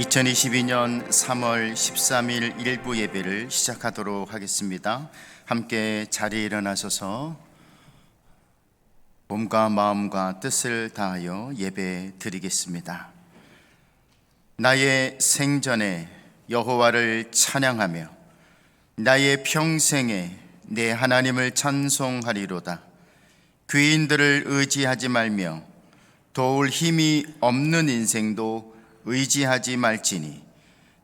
2022년 3월 13일 일부 예배를 시작하도록 하겠습니다. 함께 자리에 일어나셔서 몸과 마음과 뜻을 다하여 예배 드리겠습니다. 나의 생전에 여호와를 찬양하며 나의 평생에 내 하나님을 찬송하리로다. 귀인들을 의지하지 말며 도울 힘이 없는 인생도 의지하지 말지니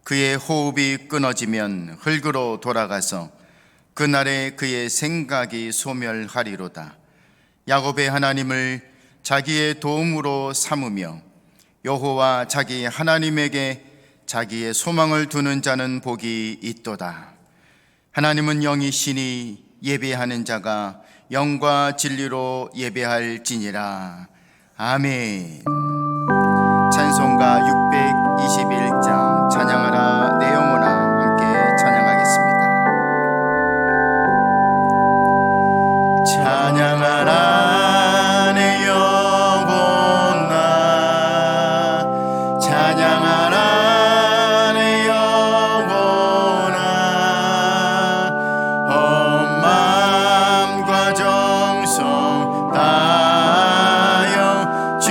그의 호흡이 끊어지면 흙으로 돌아가서 그날에 그의 생각이 소멸하리로다. 야곱의 하나님을 자기의 도움으로 삼으며 여호와 자기 하나님에게 자기의 소망을 두는 자는 복이 있도다. 하나님은 영이시니 예배하는 자가 영과 진리로 예배할지니라. 아멘. 찬송가 621장 찬양하라 내 영혼아 함께 찬양하겠습니다. 찬양하라 내 영혼아 찬양하라 내 영혼아 온 마음과 정성 다하여 주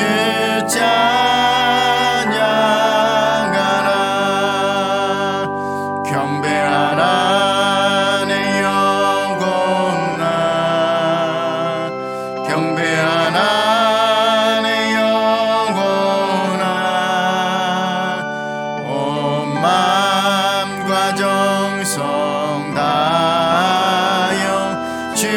경배하라 내 영혼아 경배하라 내 영혼아 온 마음과 정성 다하여 주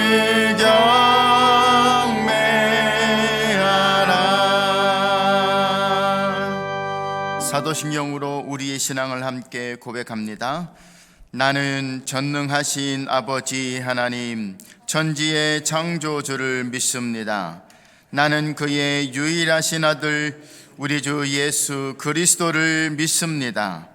경배하라. 사도신경으로 우리의 신앙을 함께 고백합니다. 나는 전능하신 아버지 하나님 천지의 창조주를 믿습니다. 나는 그의 유일하신 아들 우리 주 예수 그리스도를 믿습니다.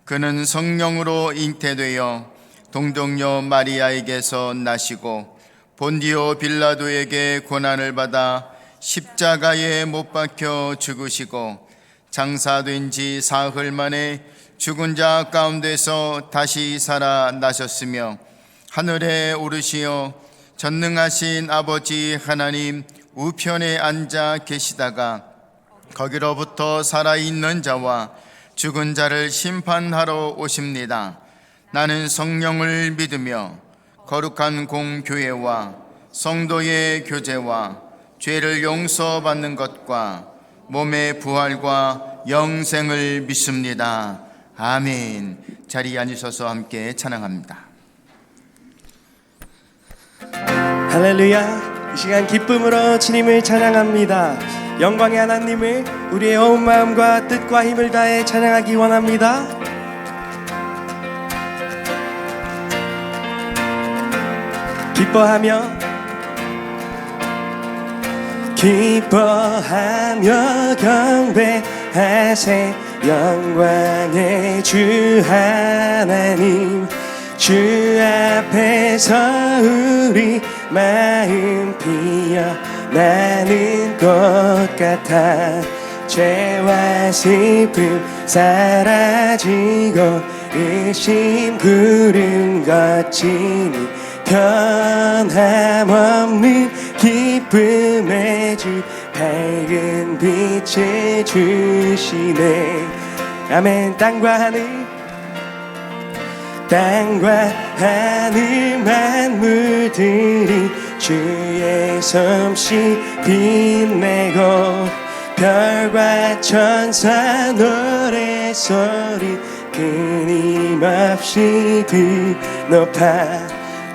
그는 성령으로 잉태되어 동정녀 마리아에게서 나시고 본디오 빌라도에게 고난을 받아 십자가에 못 박혀 죽으시고 장사된 지 사흘 만에 죽은 자 가운데서 다시 살아나셨으며 하늘에 오르시어 전능하신 아버지 하나님 우편에 앉아 계시다가 거기로부터 살아있는 자와 죽은 자를 심판하러 오십니다. 나는 성령을 믿으며 거룩한 공교회와 성도의 교제와 죄를 용서받는 것과 몸의 부활과 영생을 믿습니다. 아멘. 자리에 앉으셔서 함께 찬양합니다. 할렐루야. 이 시간 기쁨으로 주님을 찬양합니다. 영광의 하나님을 우리의 온 마음과 뜻과 힘을 다해 찬양하기 원합니다. 기뻐하며 경배하세 영광의 주 하나님 주 앞에서 우리 마음 피어나는 것 같아 죄와 슬픔 사라지고 의심 구름 거치니 변함없는 기쁨의 주 밝은 빛을 주시네. 아멘. 땅과 하늘 만물들이 주의 솜씨 빛내고 별과 천사 노래소리 끊임없이 드높아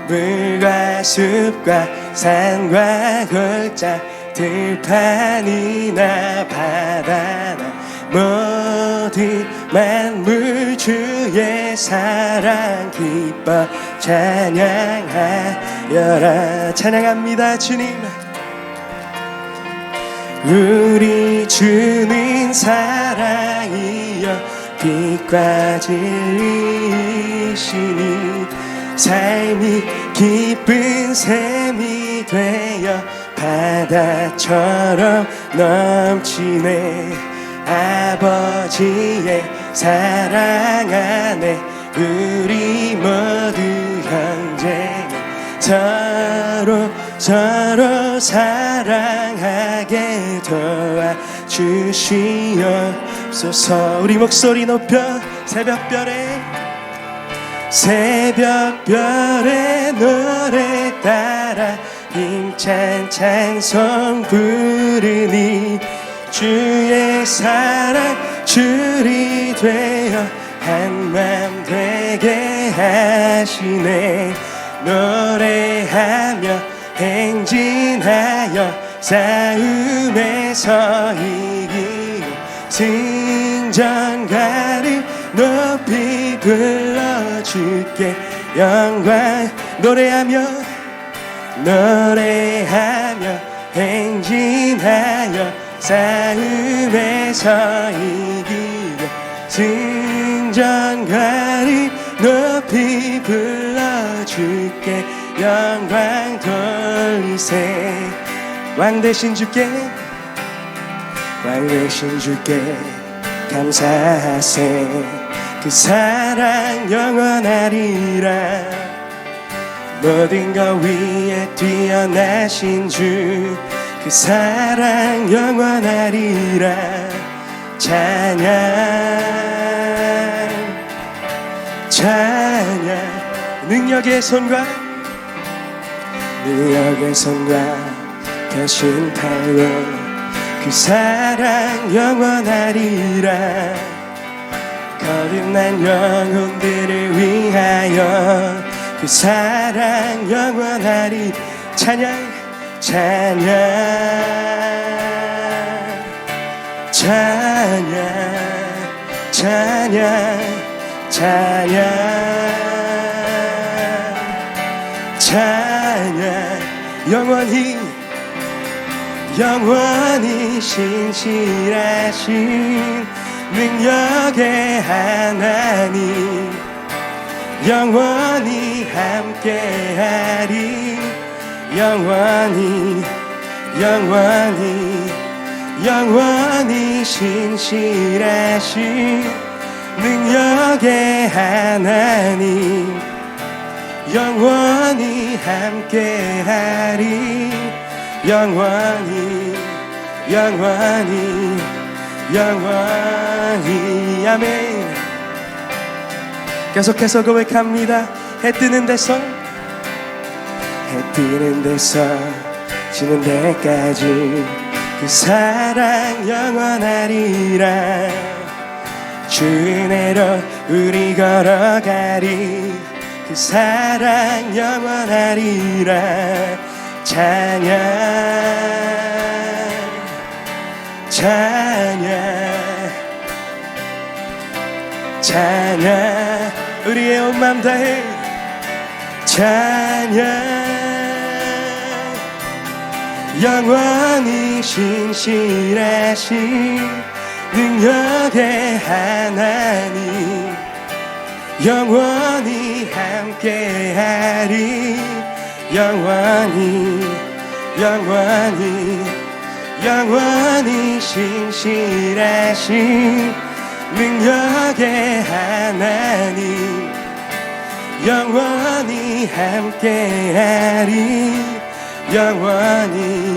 물과 숲과 산과 골짜 들판이나 바다나 모든 만물 주의 사랑 기뻐 찬양하여라. 찬양합니다. 주님 우리 주는 사랑이여 빛과 진리시니 삶이 기쁜 샘이 되어 바다처럼 넘치네. 아버지의 사랑 안에 우리 모두 형제니 서로 사랑하게 도와주시옵소서. 우리 목소리 높여 새벽별의 노래 따라 힘찬 찬송 부르니 주의 사랑 줄이 되어 한맘 되게 하시네. 노래하며 행진하여 싸움에서 이기고 승전가를 높이 불러줄게. 영광 노래하며 행진하여 싸움에서 이기고 승전가를 높이 불러줄게. 영광 돌리세. 왕 대신 주께 감사하세. 그 사랑 영원하리라. 모든 것 위에 뛰어나신 주 그 사랑 영원하리라. 찬양 능력의 손과 거신 팔로 그 사랑 영원하리라. 거듭난 영혼들을 위하여 그 사랑 영원하리. 찬양 영원히 신실하신 능력의 하나님 영원히 함께하리. 영원히 신실하신 능력의 하나님 영원히 함께하리. 영원히 아멘. 계속해서 고백합니다. 해 뜨는 데서 지는 데까지 그 사랑 영원하리라. 주 은혜로 우리 걸어가리. 그 사랑 영원하리라. 찬양 우리의 온 맘 다해 찬양. 영원히 신실하신 능력의 하나님 영원히 함께하리. 영원히 신실하신 능력의 하나님 영원히 함께하리. 영원히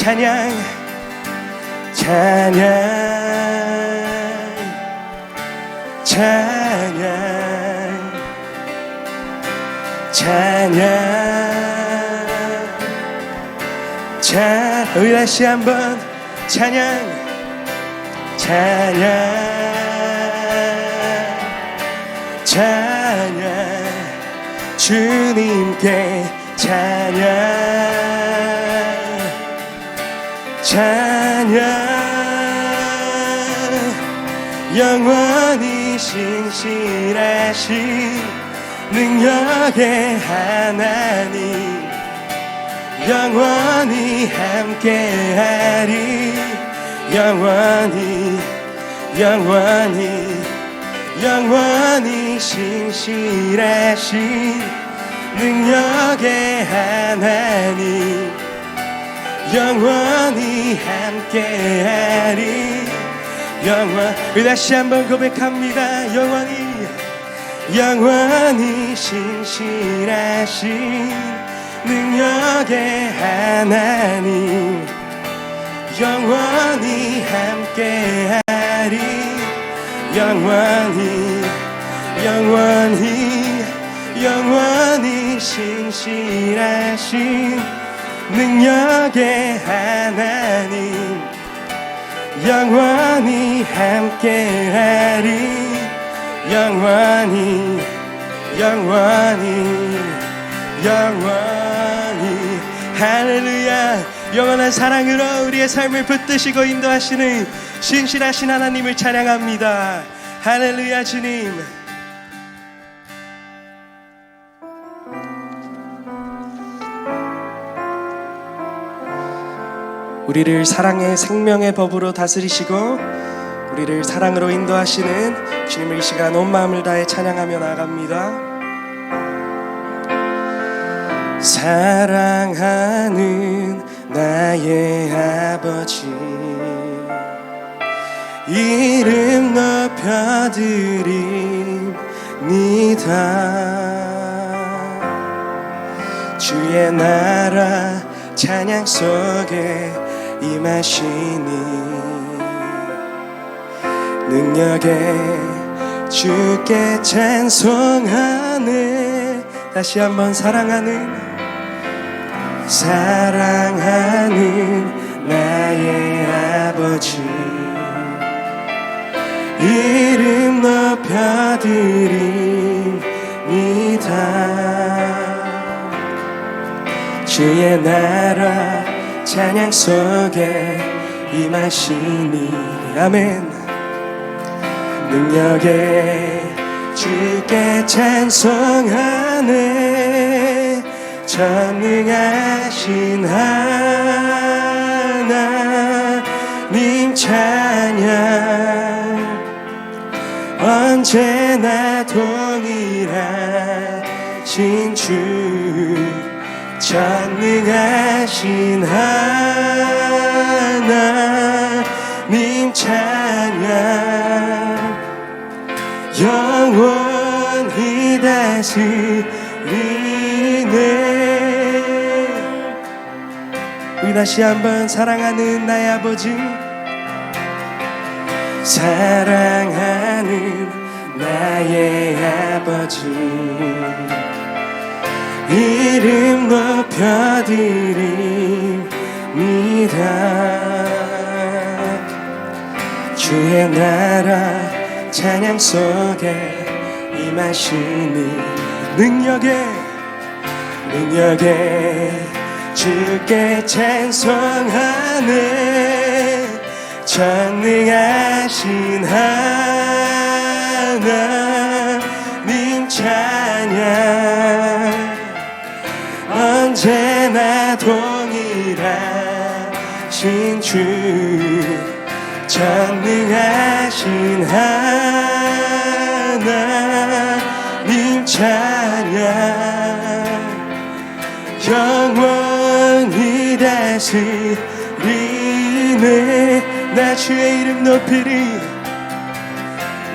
찬양 우리 다시 한번 찬양 주님께 찬양 영원히 신실하신 능력의 하나님 영원히 함께하리. 영원히 신실하신 능력의 하나님 영원히 함께하리. 우리 다시 한번 고백합니다. 영원히 신실하신 능력의 하나님, 영원히 함께하리. 영원히 신실하신 능력의 하나님, 영원히 함께하리. 영원히 할렐루야. 영원한 사랑으로 우리의 삶을 붙드시고 인도하시는 신실하신 하나님을 찬양합니다. 할렐루야. 주님, 우리를 사랑의 생명의 법으로 다스리시고 우리를 사랑으로 인도하시는 주님을 이 시간 온 마음을 다해 찬양하며 나아갑니다. 사랑하는 나의 아버지, 이름 높여드립니다. 주의 나라 찬양 속에 임하시니 능력에 주께 찬송하네. 다시 한번 사랑하는 나의 아버지, 이름 높여드립니다. 주의 나라 찬양 속에 임하시니 아멘. 능력에 주께 찬송하네. 전능하신 하나님 찬양, 언제나 동일하신 주. 전능하신 하나님 찬양, 영원히 다스리네. 우리 다시 한번 사랑하는 나의 아버지, 사랑하는 나의 아버지, 이름 높여드립니다. 주의 나라 찬양 속에 임하시니 능력에 주께 찬송하네. 전능하신 하나님 찬양, 언제나 동일하신 주. 전능하신 하나님 찬양, 영원히 다스리네. 나 주의 이름 높이리.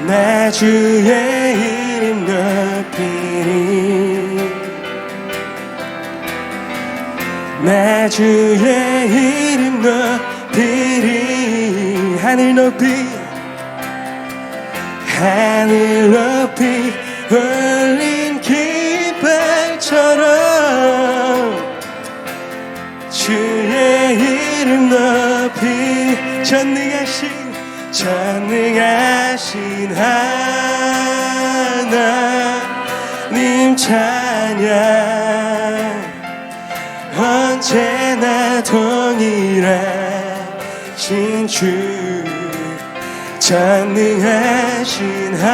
나 주의 이름 높이리. 나 주의 이름 높이리. 하늘 높이 흘린 깃발처럼 주의 이름 높이. 전능하신 하나님 찬양, 언제나 동일하신 주. 전능하신 하나님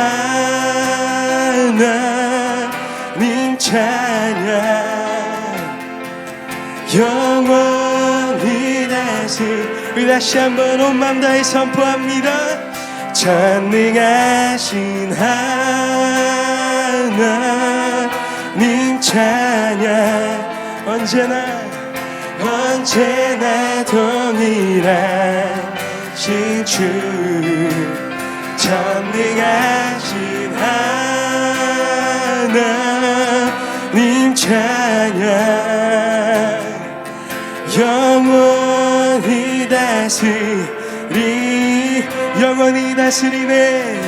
찬양, 영원히 우리 다시 한번 온 마음 다해 선포합니다. 전능하신 하나님 찬양, 언제나 언제나 동일하신 주 전능하신 하나님 찬양 영원히 다스리네 영원히 다스리네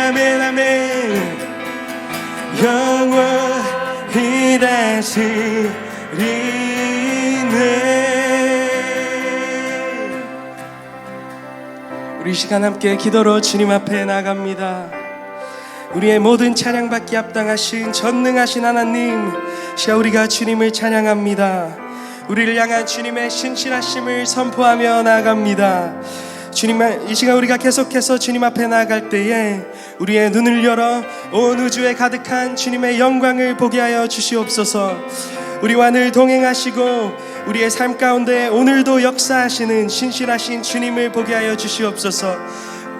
아멘 아멘 영원히 다스리네 우리 이 시간 함께 기도로 주님 앞에 나갑니다. 우리의 모든 찬양받기 합당하신 전능하신 하나님, 시아 우리가 주님을 찬양합니다. 우리를 향한 주님의 신실하심을 선포하며 나아갑니다. 주님, 이 시간 우리가 계속해서 주님 앞에 나아갈 때에 우리의 눈을 열어 온 우주에 가득한 주님의 영광을 보게 하여 주시옵소서. 우리와 늘 동행하시고 우리의 삶 가운데 오늘도 역사하시는 신실하신 주님을 보게 하여 주시옵소서.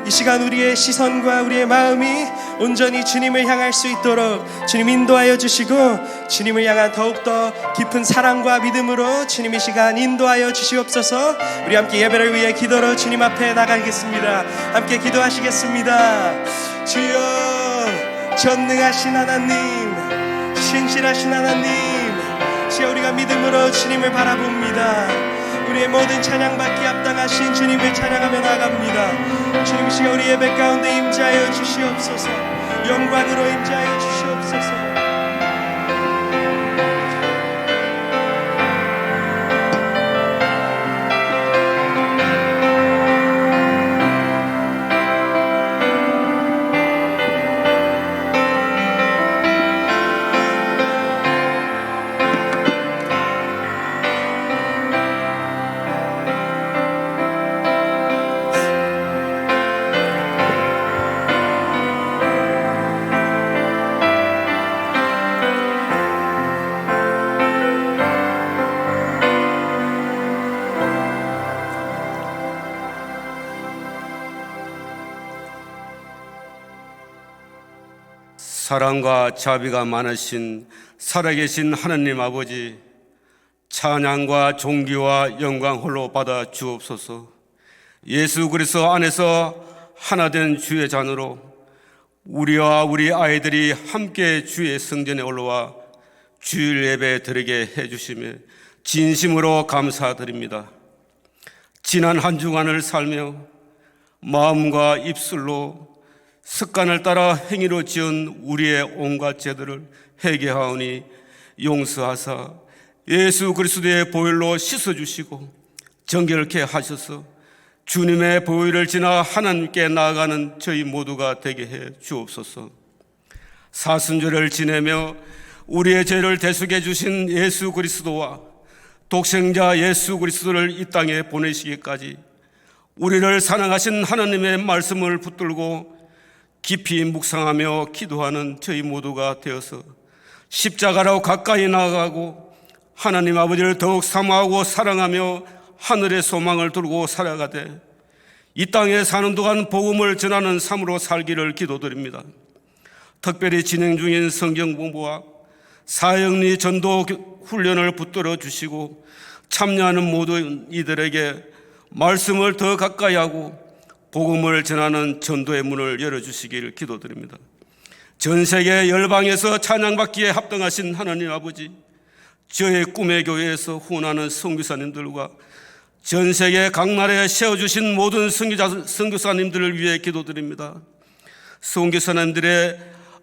이 시간 우리의 시선과 우리의 마음이 온전히 주님을 향할 수 있도록 주님 인도하여 주시고, 주님을 향한 더욱더 깊은 사랑과 믿음으로 주님 이 시간 인도하여 주시옵소서. 우리 함께 예배를 위해 기도로 주님 앞에 나가겠습니다. 함께 기도하시겠습니다. 주여, 전능하신 하나님, 신실하신 하나님, 주여 우리가 믿음으로 주님을 바라봅니다. 우리의 모든 찬양받기 합당하신 주님을 찬양하며 나아갑니다. 주님 이 시간 우리 예배 가운데 임재하여 주시옵소서. 영광으로 임재하여 주시옵소서. 사랑과 자비가 많으신 살아계신 하나님 아버지, 찬양과 존귀와 영광 홀로 받아 주옵소서. 예수 그리스도 안에서 하나 된 주의 자녀로 우리와 우리 아이들이 함께 주의 성전에 올라와 주일 예배 드리게 해주시며 진심으로 감사드립니다. 지난 한 주간을 살며 마음과 입술로 습관을 따라 행위로 지은 우리의 온갖 죄들을 회개하오니 용서하사 예수 그리스도의 보혈로 씻어주시고 정결케 하셔서 주님의 보혈을 지나 하나님께 나아가는 저희 모두가 되게 해 주옵소서. 사순절을 지내며 우리의 죄를 대속해 주신 예수 그리스도와 독생자 예수 그리스도를 이 땅에 보내시기까지 우리를 사랑하신 하나님의 말씀을 붙들고 깊이 묵상하며 기도하는 저희 모두가 되어서 십자가로 가까이 나아가고 하나님 아버지를 더욱 사모하고 사랑하며 하늘의 소망을 두고 살아가되 이 땅에 사는 동안 복음을 전하는 삶으로 살기를 기도드립니다. 특별히 진행 중인 성경 공부와 사형리 전도 훈련을 붙들어 주시고 참여하는 모든 이들에게 말씀을 더 가까이 하고 복음을 전하는 전도의 문을 열어주시기를 기도드립니다. 전 세계 열방에서 찬양받기에 합당하신 하나님 아버지, 저의 꿈의 교회에서 후원하는 선교사님들과 전 세계 각 나라에 세워주신 모든 선교사님들을 위해 기도드립니다. 선교사님들의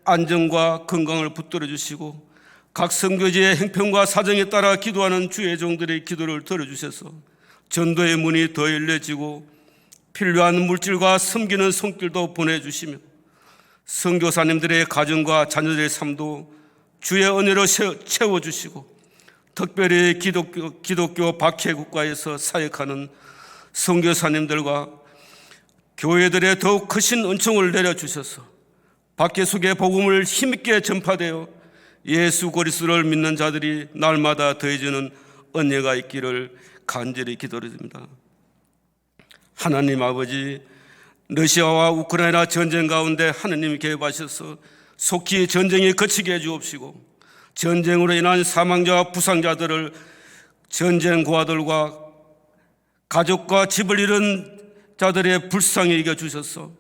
안전과 건강을 붙들어 주시고 각 선교지의 행편과 사정에 따라 기도하는 주의 종들의 기도를 들어주셔서 전도의 문이 더 열려지고 필요한 물질과 섬기는 손길도 보내주시며 선교사님들의 가정과 자녀들의 삶도 주의 은혜로 채워주시고 특별히 기독교 박해국가에서 사역하는 선교사님들과 교회들의 더욱 크신 은총을 내려주셔서 박해 속의 복음을 힘있게 전파되어 예수 그리스도를 믿는 자들이 날마다 더해지는 은혜가 있기를 간절히 기도드립니다. 하나님 아버지, 러시아와 우크라이나 전쟁 가운데 하나님이 개입하셔서 속히 전쟁이 그치게 해 주옵시고 전쟁으로 인한 사망자와 부상자들을 전쟁 고아들과 가족과 집을 잃은 자들의 불쌍히 이겨 주셔서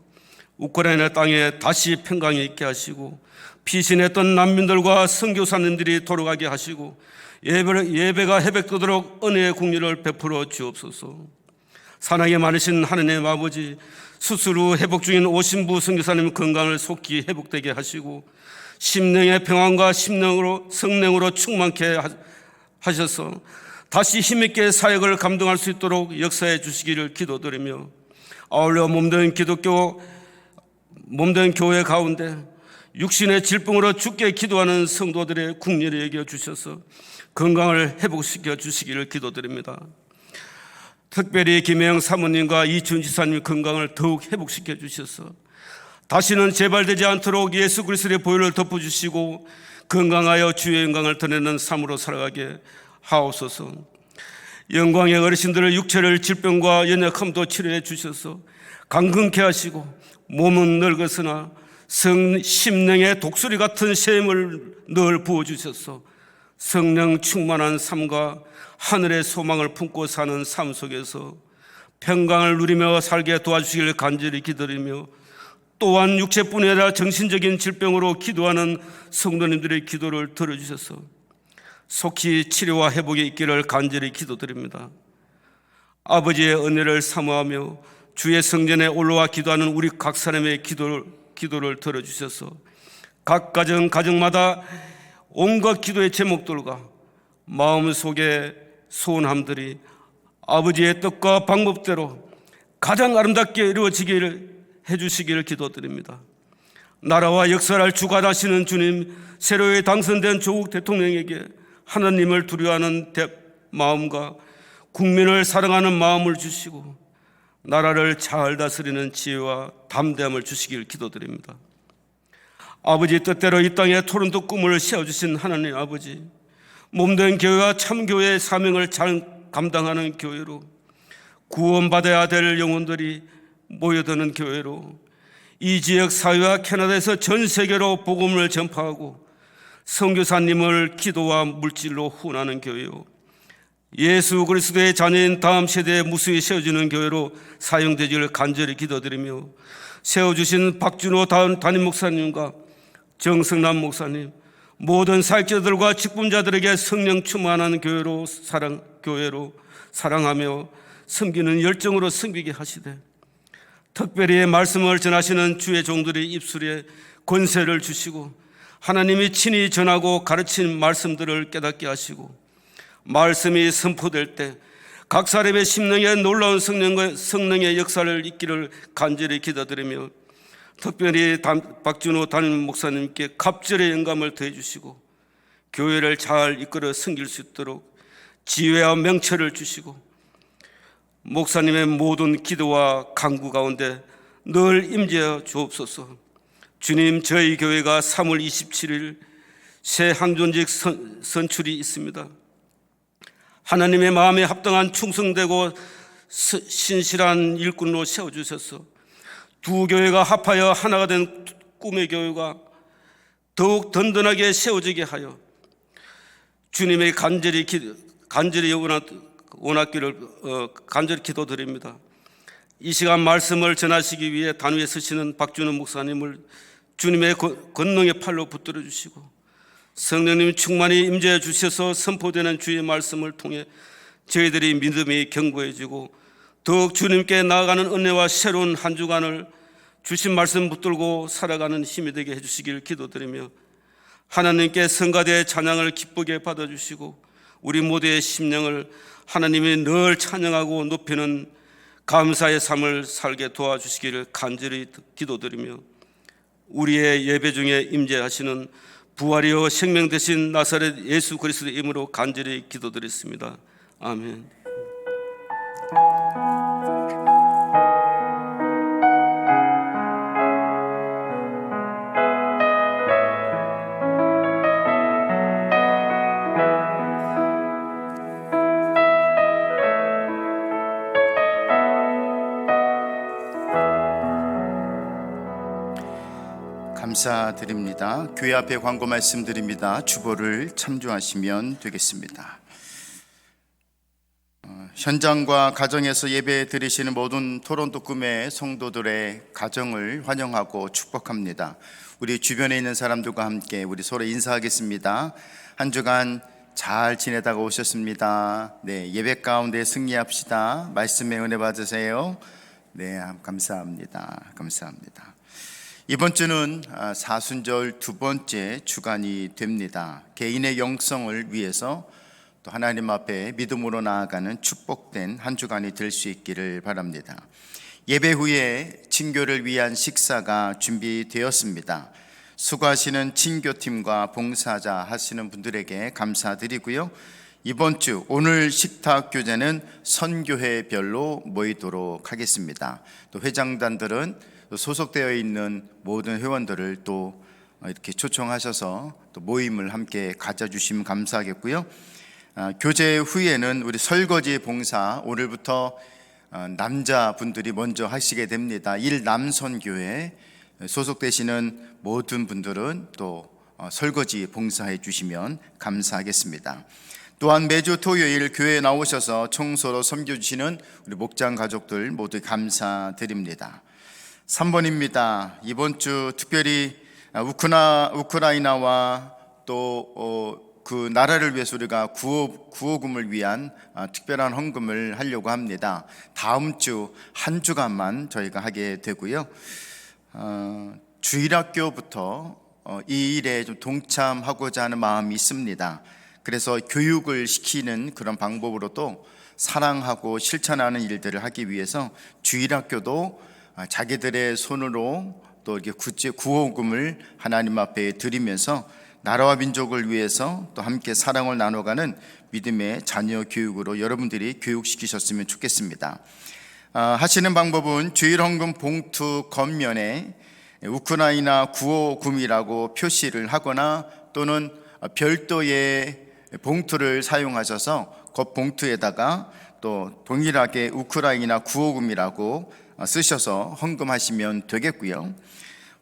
우크라이나 땅에 다시 평강이 있게 하시고 피신했던 난민들과 선교사님들이 돌아가게 하시고 예배가 회복되도록 은혜의 국리를 베풀어 주옵소서. 사랑이 많으신 하느님 아버지, 수술 후 회복 중인 오신부 선교사님 건강을 속히 회복되게 하시고 심령의 평안과 성령으로 충만케 하셔서 다시 힘있게 사역을 감당할 수 있도록 역사해 주시기를 기도드리며 아울러 몸된 교회 가운데 육신의 질병으로 죽게 기도하는 성도들의 국리를 여겨 주셔서 건강을 회복시켜 주시기를 기도드립니다. 특별히 김혜영 사모님과 이춘 지사님 건강을 더욱 회복시켜 주셔서 다시는 재발되지 않도록 예수 그리스도의 보혈을 덮어주시고 건강하여 주의 영광을 드러내는 삶으로 살아가게 하옵소서. 영광의 어르신들의 육체를 질병과 연약함도 치료해 주셔서 강건케 하시고 몸은 늙었으나 심령의 독수리 같은 샘을 늘 부어주셔서 성령 충만한 삶과 하늘의 소망을 품고 사는 삶 속에서 평강을 누리며 살게 도와주시길 간절히 기도드리며 또한 육체뿐 아니라 정신적인 질병으로 기도하는 성도님들의 기도를 들어주셔서 속히 치료와 회복이 있기를 간절히 기도드립니다. 아버지의 은혜를 사모하며 주의 성전에 올라와 기도하는 우리 각 사람의 기도를 들어주셔서 각 가정마다 온갖 기도의 제목들과 마음속의 소원함들이 아버지의 뜻과 방법대로 가장 아름답게 이루어지기를 해주시기를 기도드립니다. 나라와 역사를 주관하시는 주님, 새로이 당선된 조국 대통령에게 하나님을 두려워하는 마음과 국민을 사랑하는 마음을 주시고 나라를 잘 다스리는 지혜와 담대함을 주시길 기도드립니다. 아버지 뜻대로 이 땅에 토론토 꿈을 세워주신 하나님 아버지, 몸된 교회와 참교회의 사명을 잘 감당하는 교회로 구원받아야 될 영혼들이 모여드는 교회로 이 지역 사회와 캐나다에서 전 세계로 복음을 전파하고 선교사님을 기도와 물질로 후원하는 교회요, 예수 그리스도의 자녀인 다음 세대에 무수히 세워지는 교회로 사용되기를 간절히 기도드리며 세워주신 박준호 담임 목사님과 정성남 목사님, 모든 사역자들과 직분자들에게 성령 충만한 교회로 사랑하며 섬기는 열정으로 섬기게 하시되 특별히 말씀을 전하시는 주의 종들의 입술에 권세를 주시고 하나님이 친히 전하고 가르친 말씀들을 깨닫게 하시고 말씀이 선포될 때 각 사람의 심령에 놀라운 성령의 역사를 있기를 간절히 기도드리며 특별히 박준호 담임 목사님께 갑절의 영감을 더해 주시고 교회를 잘 이끌어 섬길 수 있도록 지혜와 명철을 주시고 목사님의 모든 기도와 간구 가운데 늘 임재하여 주옵소서. 주님, 저희 교회가 3월 27일 새 항존직 선출이 있습니다. 하나님의 마음에 합당한 충성되고 신실한 일꾼으로 세워주셔서 두 교회가 합하여 하나가 된 꿈의 교회가 더욱 든든하게 세워지게 하여 주님의 간절히 원하기를 간절히 기도드립니다. 이 시간 말씀을 전하시기 위해 단위에 서시는 박준호 목사님을 주님의 권능의 팔로 붙들어 주시고 성령님 충만히 임재해 주셔서 선포되는 주의 말씀을 통해 저희들이 믿음이 견고해지고 더욱 주님께 나아가는 은혜와 새로운 한 주간을 주신 말씀 붙들고 살아가는 힘이 되게 해주시길 기도드리며 하나님께 성가대의 찬양을 기쁘게 받아주시고 우리 모두의 심령을 하나님이 늘 찬양하고 높이는 감사의 삶을 살게 도와주시기를 간절히 기도드리며 우리의 예배 중에 임재하시는 부활이요 생명 되신 나사렛 예수 그리스도의 이름으로 간절히 기도드렸습니다. 아멘. 감사드립니다. 교회 앞에 광고 말씀드립니다. 주보를 참조하시면 되겠습니다. 현장과 가정에서 예배 드리시는 모든 토론토 꿈의 성도들의 가정을 환영하고 축복합니다. 우리 주변에 있는 사람들과 함께 우리 서로 인사하겠습니다. 한 주간 잘 지내다가 오셨습니다. 네, 예배 가운데 승리합시다. 말씀의 은혜 받으세요. 네, 감사합니다. 감사합니다. 이번 주는 사순절 두 번째 주간이 됩니다. 개인의 영성을 위해서 또 하나님 앞에 믿음으로 나아가는 축복된 한 주간이 될 수 있기를 바랍니다. 예배 후에 친교를 위한 식사가 준비되었습니다. 수고하시는 친교팀과 봉사자 하시는 분들에게 감사드리고요. 이번 주 오늘 식탁 교제는 선교회별로 모이도록 하겠습니다. 또 회장단들은 소속되어 있는 모든 회원들을 또 이렇게 초청하셔서 또 모임을 함께 가져주시면 감사하겠고요. 교제 후에는 우리 설거지 봉사 오늘부터 남자분들이 먼저 하시게 됩니다. 일남선교회 소속되시는 모든 분들은 또 설거지 봉사해 주시면 감사하겠습니다. 또한 매주 토요일 교회에 나오셔서 청소로 섬겨주시는 우리 목장 가족들 모두 감사드립니다. 3번입니다. 이번 주 특별히 우크라이나와 또 그 나라를 위해서 우리가 구호금을 위한 특별한 헌금을 하려고 합니다. 다음 주 한 주간만 저희가 하게 되고요. 주일학교부터 이 일에 좀 동참하고자 하는 마음이 있습니다. 그래서 교육을 시키는 그런 방법으로도 사랑하고 실천하는 일들을 하기 위해서 주일학교도 자기들의 손으로 또 이렇게 구호금을 하나님 앞에 드리면서 나라와 민족을 위해서 또 함께 사랑을 나눠가는 믿음의 자녀 교육으로 여러분들이 교육시키셨으면 좋겠습니다. 하시는 방법은 주일 헌금 봉투 겉면에 우크라이나 구호금이라고 표시를 하거나 또는 별도의 봉투를 사용하셔서 겉 봉투에다가 또 동일하게 우크라이나 구호금이라고 쓰셔서 헌금하시면 되겠고요.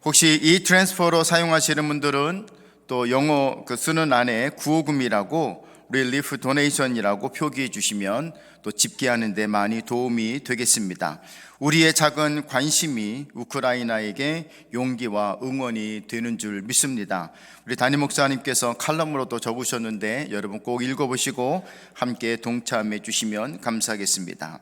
혹시 이 트랜스퍼로 사용하시는 분들은 또 영어 쓰는 안에 구호금이라고 Relief Donation이라고 표기해 주시면 또 집계하는 데 많이 도움이 되겠습니다. 우리의 작은 관심이 우크라이나에게 용기와 응원이 되는 줄 믿습니다. 우리 담임 목사님께서 칼럼으로도 적으셨는데 여러분 꼭 읽어보시고 함께 동참해 주시면 감사하겠습니다.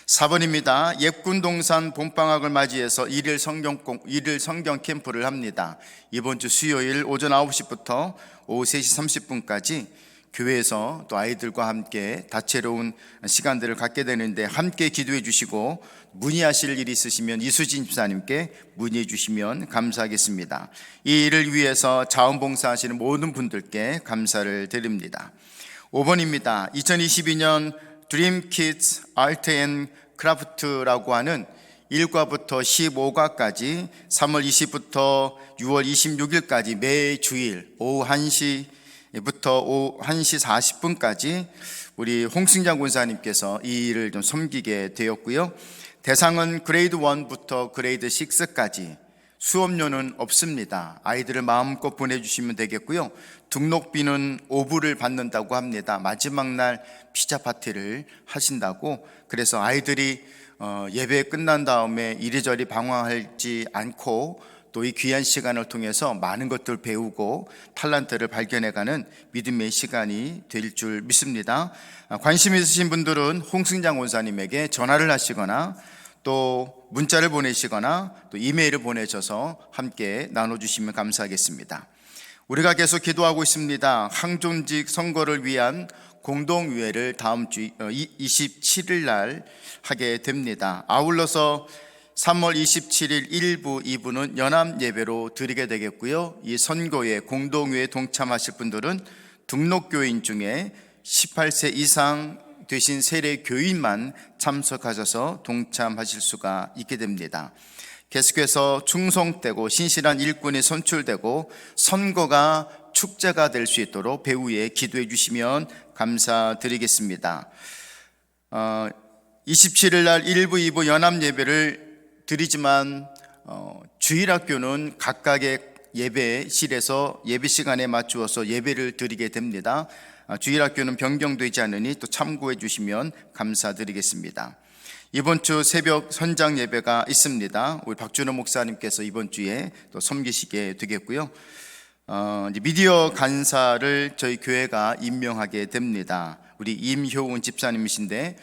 4번입니다. 예군동산 봄방학을 맞이해서 일일 성경 캠프를 합니다. 이번 주 수요일 오전 9시부터 오후 3시 30분까지 교회에서 또 아이들과 함께 다채로운 시간들을 갖게 되는데 함께 기도해 주시고 문의하실 일이 있으시면 이수진 집사님께 문의해 주시면 감사하겠습니다. 이 일을 위해서 자원봉사하시는 모든 분들께 감사를 드립니다. 5번입니다. 2022년 드림 키즈 아트 앤 크라프트라고 하는 1과부터 15과까지 3월 20부터 6월 26일까지 매 주일 오후 1시부터 오후 1시 40분까지 우리 홍승장 군사님께서 이 일을 좀 섬기게 되었고요. 대상은 그레이드 1부터 그레이드 6까지 수업료는 없습니다. 아이들을 마음껏 보내주시면 되겠고요. 등록비는 5불을 받는다고 합니다. 마지막 날 피자 파티를 하신다고. 그래서 아이들이 예배 끝난 다음에 이리저리 방황하지 않고 또 이 귀한 시간을 통해서 많은 것들을 배우고 탤런트를 발견해가는 믿음의 시간이 될 줄 믿습니다. 관심 있으신 분들은 홍승장 원사님에게 전화를 하시거나 또 문자를 보내시거나 또 이메일을 보내셔서 함께 나눠주시면 감사하겠습니다. 우리가 계속 기도하고 있습니다. 항존직 선거를 위한 공동의회를 다음 주 27일 날 하게 됩니다. 아울러서 3월 27일 1부, 2부는 연합 예배로 드리게 되겠고요. 이 선거에 공동의회에 동참하실 분들은 등록교인 중에 18세 이상 되신 세례 교인만 참석하셔서 동참하실 수가 있게 됩니다. 계속해서 충성되고 신실한 일꾼이 선출되고 선거가 축제가 될 수 있도록 배후에 기도해 주시면 감사드리겠습니다. 27일 날 1부, 2부 연합 예배를 드리지만 주일학교는 각각의 예배실에서 예배 시간에 맞추어서 예배를 드리게 됩니다. 주일학교는 변경되지 않으니 또 참고해 주시면 감사드리겠습니다. 이번 주 새벽 선장 예배가 있습니다. 우리 박준호 목사님께서 이번 주에 또 섬기시게 되겠고요. 이제 미디어 간사를 저희 교회가 임명하게 됩니다. 우리 임효운 집사님이신데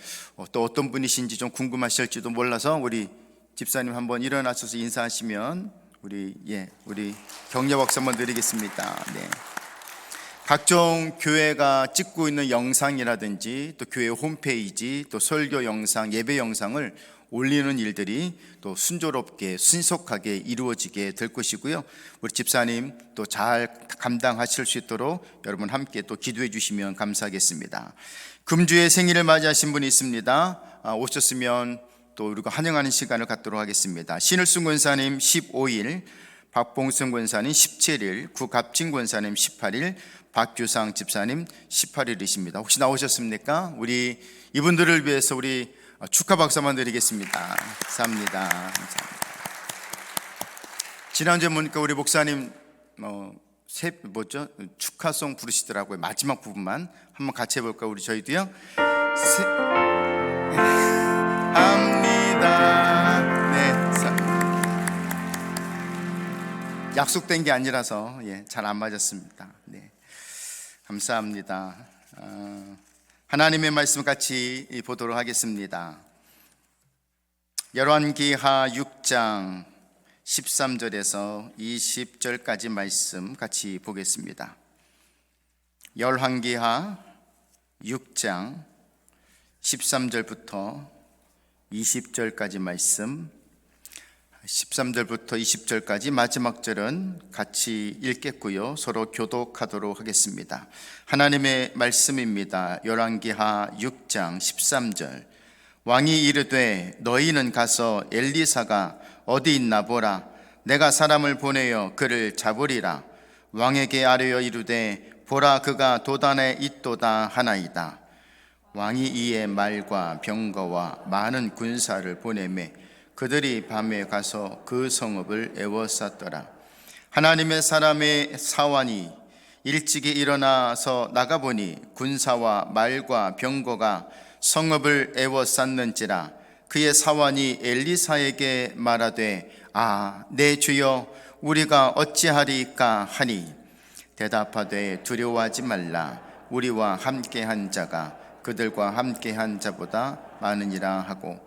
또 어떤 분이신지 좀 궁금하실지도 몰라서 우리 집사님 한번 일어나셔서 인사하시면 우리 격려 박수 한번 드리겠습니다. 네. 각종 교회가 찍고 있는 영상이라든지 또 교회 홈페이지 또 설교 영상, 예배 영상을 올리는 일들이 또 순조롭게 신속하게 이루어지게 될 것이고요. 우리 집사님 또 잘 감당하실 수 있도록 여러분 함께 또 기도해 주시면 감사하겠습니다. 금주에 생일을 맞이하신 분이 있습니다. 오셨으면 또 우리가 환영하는 시간을 갖도록 하겠습니다. 신을순 권사님 15일, 박봉순 권사님 17일, 구갑진 권사님 18일, 박규상 집사님 18일이십니다. 혹시 나오셨습니까? 우리 이분들을 위해서 우리 축하 박수 한번 드리겠습니다. 감사합니다. 지난주에 보니까 우리 목사님 축하송 부르시더라고요. 마지막 부분만 한번 같이 해볼까? 우리 저희도요. 합니다. 네. 약속된 게 아니라서 잘 안 맞았습니다. 네. 감사합니다. 하나님의 말씀 같이 보도록 하겠습니다. 열왕기하 6장 13절에서 20절까지 말씀 같이 보겠습니다. 열왕기하 6장 13절부터 20절까지 말씀, 13절부터 20절까지 마지막 절은 같이 읽겠고요. 서로 교독하도록 하겠습니다. 하나님의 말씀입니다. 열왕기하 6장 13절. 왕이 이르되 너희는 가서 엘리사가 어디 있나 보라. 내가 사람을 보내어 그를 잡으리라. 왕에게 아뢰어 이르되 보라 그가 도단에 있도다 하나이다. 왕이 이에 말과 병거와 많은 군사를 보내매 그들이 밤에 가서 그 성읍을 에워쌌더라. 하나님의 사람의 사환이 일찍이 일어나서 나가보니 군사와 말과 병거가 성읍을 에워쌌는지라. 그의 사환이 엘리사에게 말하되 내 주여 우리가 어찌하리까 하니 대답하되 두려워하지 말라. 우리와 함께한 자가 그들과 함께한 자보다 많으니라 하고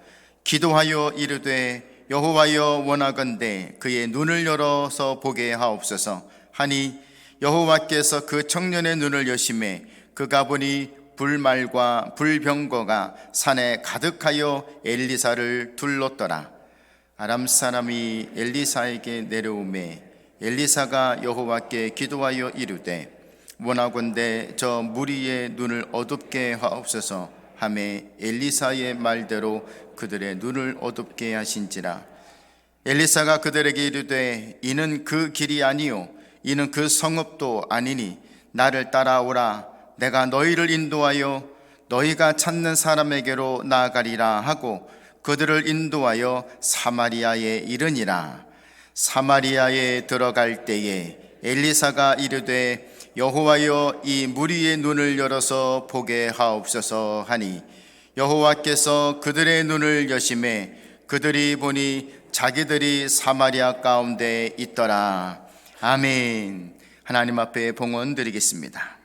기도하여 이르되 여호와여 원하건대 그의 눈을 열어서 보게 하옵소서 하니 여호와께서 그 청년의 눈을 여심해 그가 보니 불말과 불병거가 산에 가득하여 엘리사를 둘렀더라. 아람 사람이 엘리사에게 내려오매 엘리사가 여호와께 기도하여 이르되 원하건대 저 무리의 눈을 어둡게 하옵소서 하매 엘리사의 말대로 그들의 눈을 어둡게 하신지라. 엘리사가 그들에게 이르되 이는 그 길이 아니요 이는 그 성읍도 아니니 나를 따라오라. 내가 너희를 인도하여 너희가 찾는 사람에게로 나아가리라 하고 그들을 인도하여 사마리아에 이르니라. 사마리아에 들어갈 때에 엘리사가 이르되 여호와여 이 무리의 눈을 열어서 보게 하옵소서 하니 여호와께서 그들의 눈을 여심해 그들이 보니 자기들이 사마리아 가운데 있더라. 아멘. 하나님 앞에 봉헌 드리겠습니다.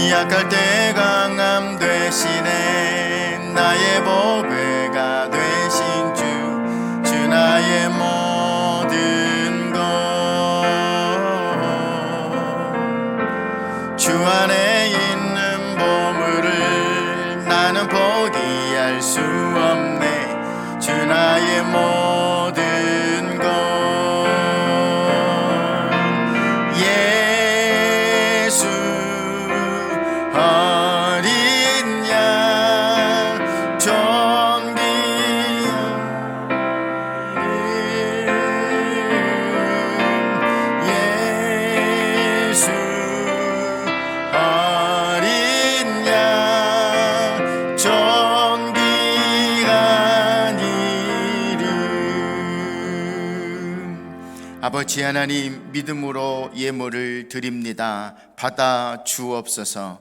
약할 때 강함 되시네. 나의 보배가 되신 주 나의 모든 것. 주 안에 있는 보물을 나는 포기할 수 없네. 주 나의 모든 것. 예수 어린 양 좀 아버지 하나님, 믿음으로 예물을 드립니다. 받아 주옵소서.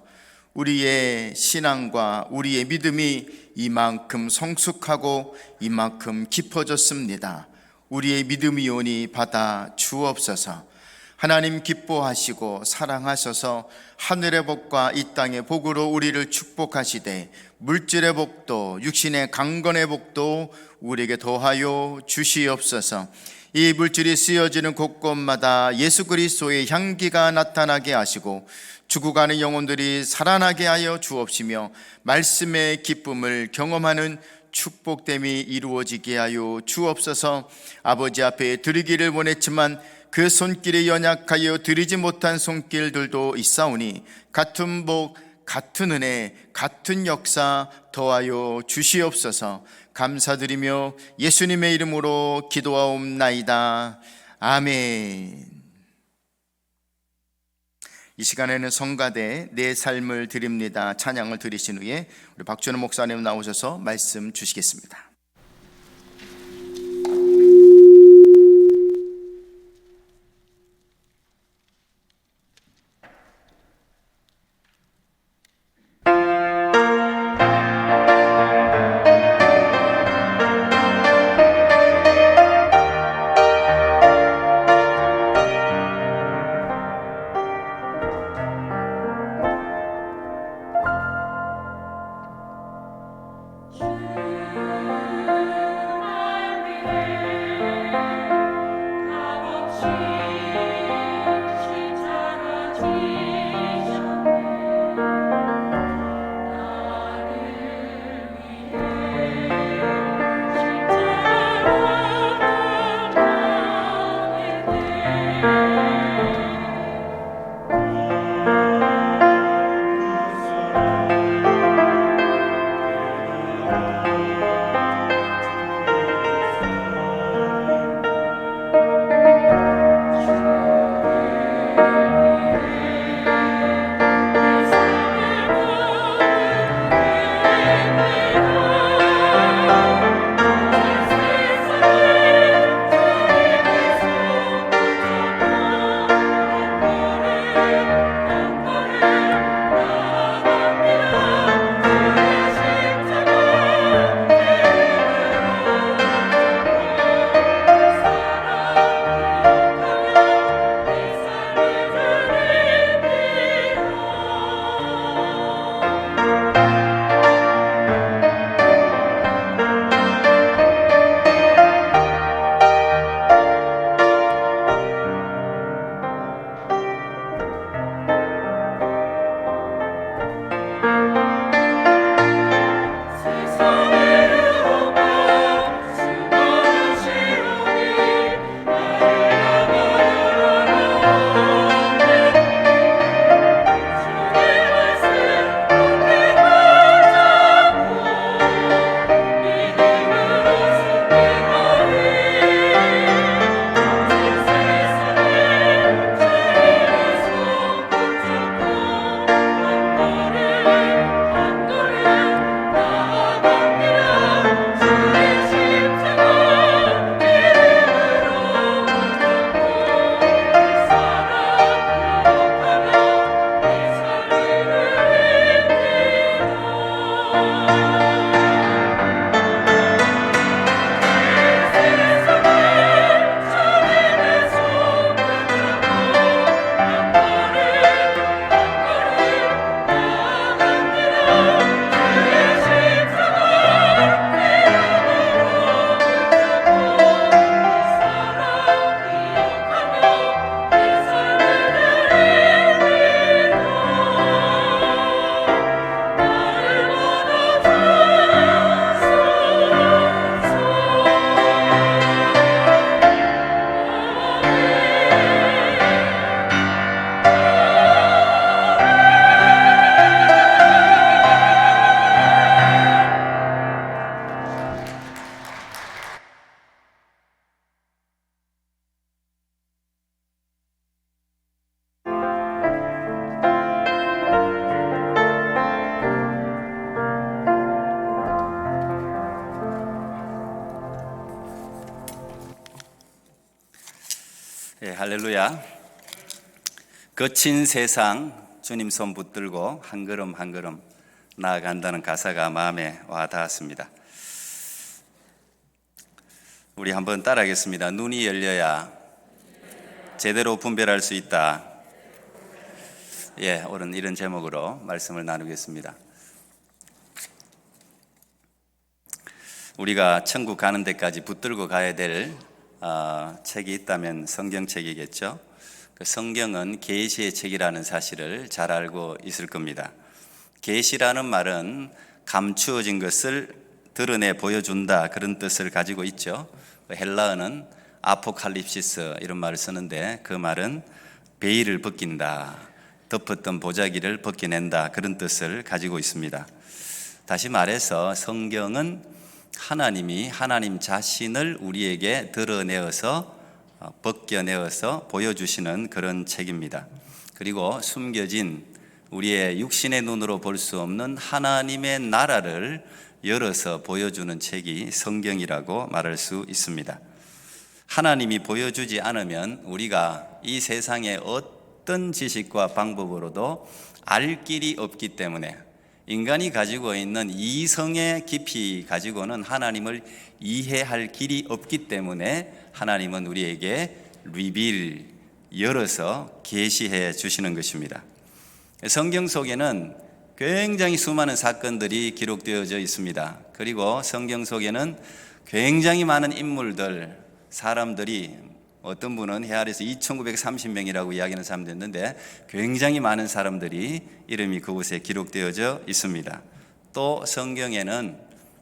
우리의 신앙과 우리의 믿음이 이만큼 성숙하고 이만큼 깊어졌습니다. 우리의 믿음이오니 받아 주옵소서. 하나님 기뻐하시고 사랑하셔서 하늘의 복과 이 땅의 복으로 우리를 축복하시되 물질의 복도 육신의 강건의 복도 우리에게 더하여 주시옵소서. 이 물질이 쓰여지는 곳곳마다 예수 그리스도의 향기가 나타나게 하시고 죽어가는 영혼들이 살아나게 하여 주옵시며 말씀의 기쁨을 경험하는 축복됨이 이루어지게 하여 주옵소서. 아버지 앞에 드리기를 원했지만 그 손길이 연약하여 드리지 못한 손길들도 있사오니 같은 복, 같은 은혜, 같은 역사 더하여 주시옵소서. 감사드리며 예수님의 이름으로 기도하옵나이다. 아멘. 이 시간에는 성가대 내 삶을 드립니다 찬양을 드리신 후에 우리 박준호 목사님 나오셔서 말씀 주시겠습니다. 할렐루야. 거친 세상 주님 손 붙들고 한 걸음 한 걸음 나아간다는 가사가 마음에 와 닿았습니다. 우리 한번 따라하겠습니다. 눈이 열려야 제대로 분별할 수 있다. 오늘 이런 제목으로 말씀을 나누겠습니다. 우리가 천국 가는 데까지 붙들고 가야 될 책이 있다면 성경책이겠죠. 그 성경은 계시의 책이라는 사실을 잘 알고 있을 겁니다. 계시라는 말은 감추어진 것을 드러내 보여준다, 그런 뜻을 가지고 있죠. 헬라어는 아포칼립시스 이런 말을 쓰는데, 그 말은 베일을 벗긴다, 덮었던 보자기를 벗겨낸다, 그런 뜻을 가지고 있습니다. 다시 말해서 성경은 하나님이 하나님 자신을 우리에게 드러내어서 벗겨내어서 보여주시는 그런 책입니다. 그리고 숨겨진 우리의 육신의 눈으로 볼 수 없는 하나님의 나라를 열어서 보여주는 책이 성경이라고 말할 수 있습니다. 하나님이 보여주지 않으면 우리가 이 세상의 어떤 지식과 방법으로도 알 길이 없기 때문에, 인간이 가지고 있는 이성의 깊이 가지고는 하나님을 이해할 길이 없기 때문에 하나님은 우리에게 리빌, 열어서 계시해 주시는 것입니다. 성경 속에는 굉장히 수많은 사건들이 기록되어져 있습니다. 그리고 성경 속에는 굉장히 많은 인물들, 사람들이, 어떤 분은 해아리에서 2930명이라고 이야기하는 사람도 있는데, 굉장히 많은 사람들이 이름이 그곳에 기록되어져 있습니다. 또 성경에는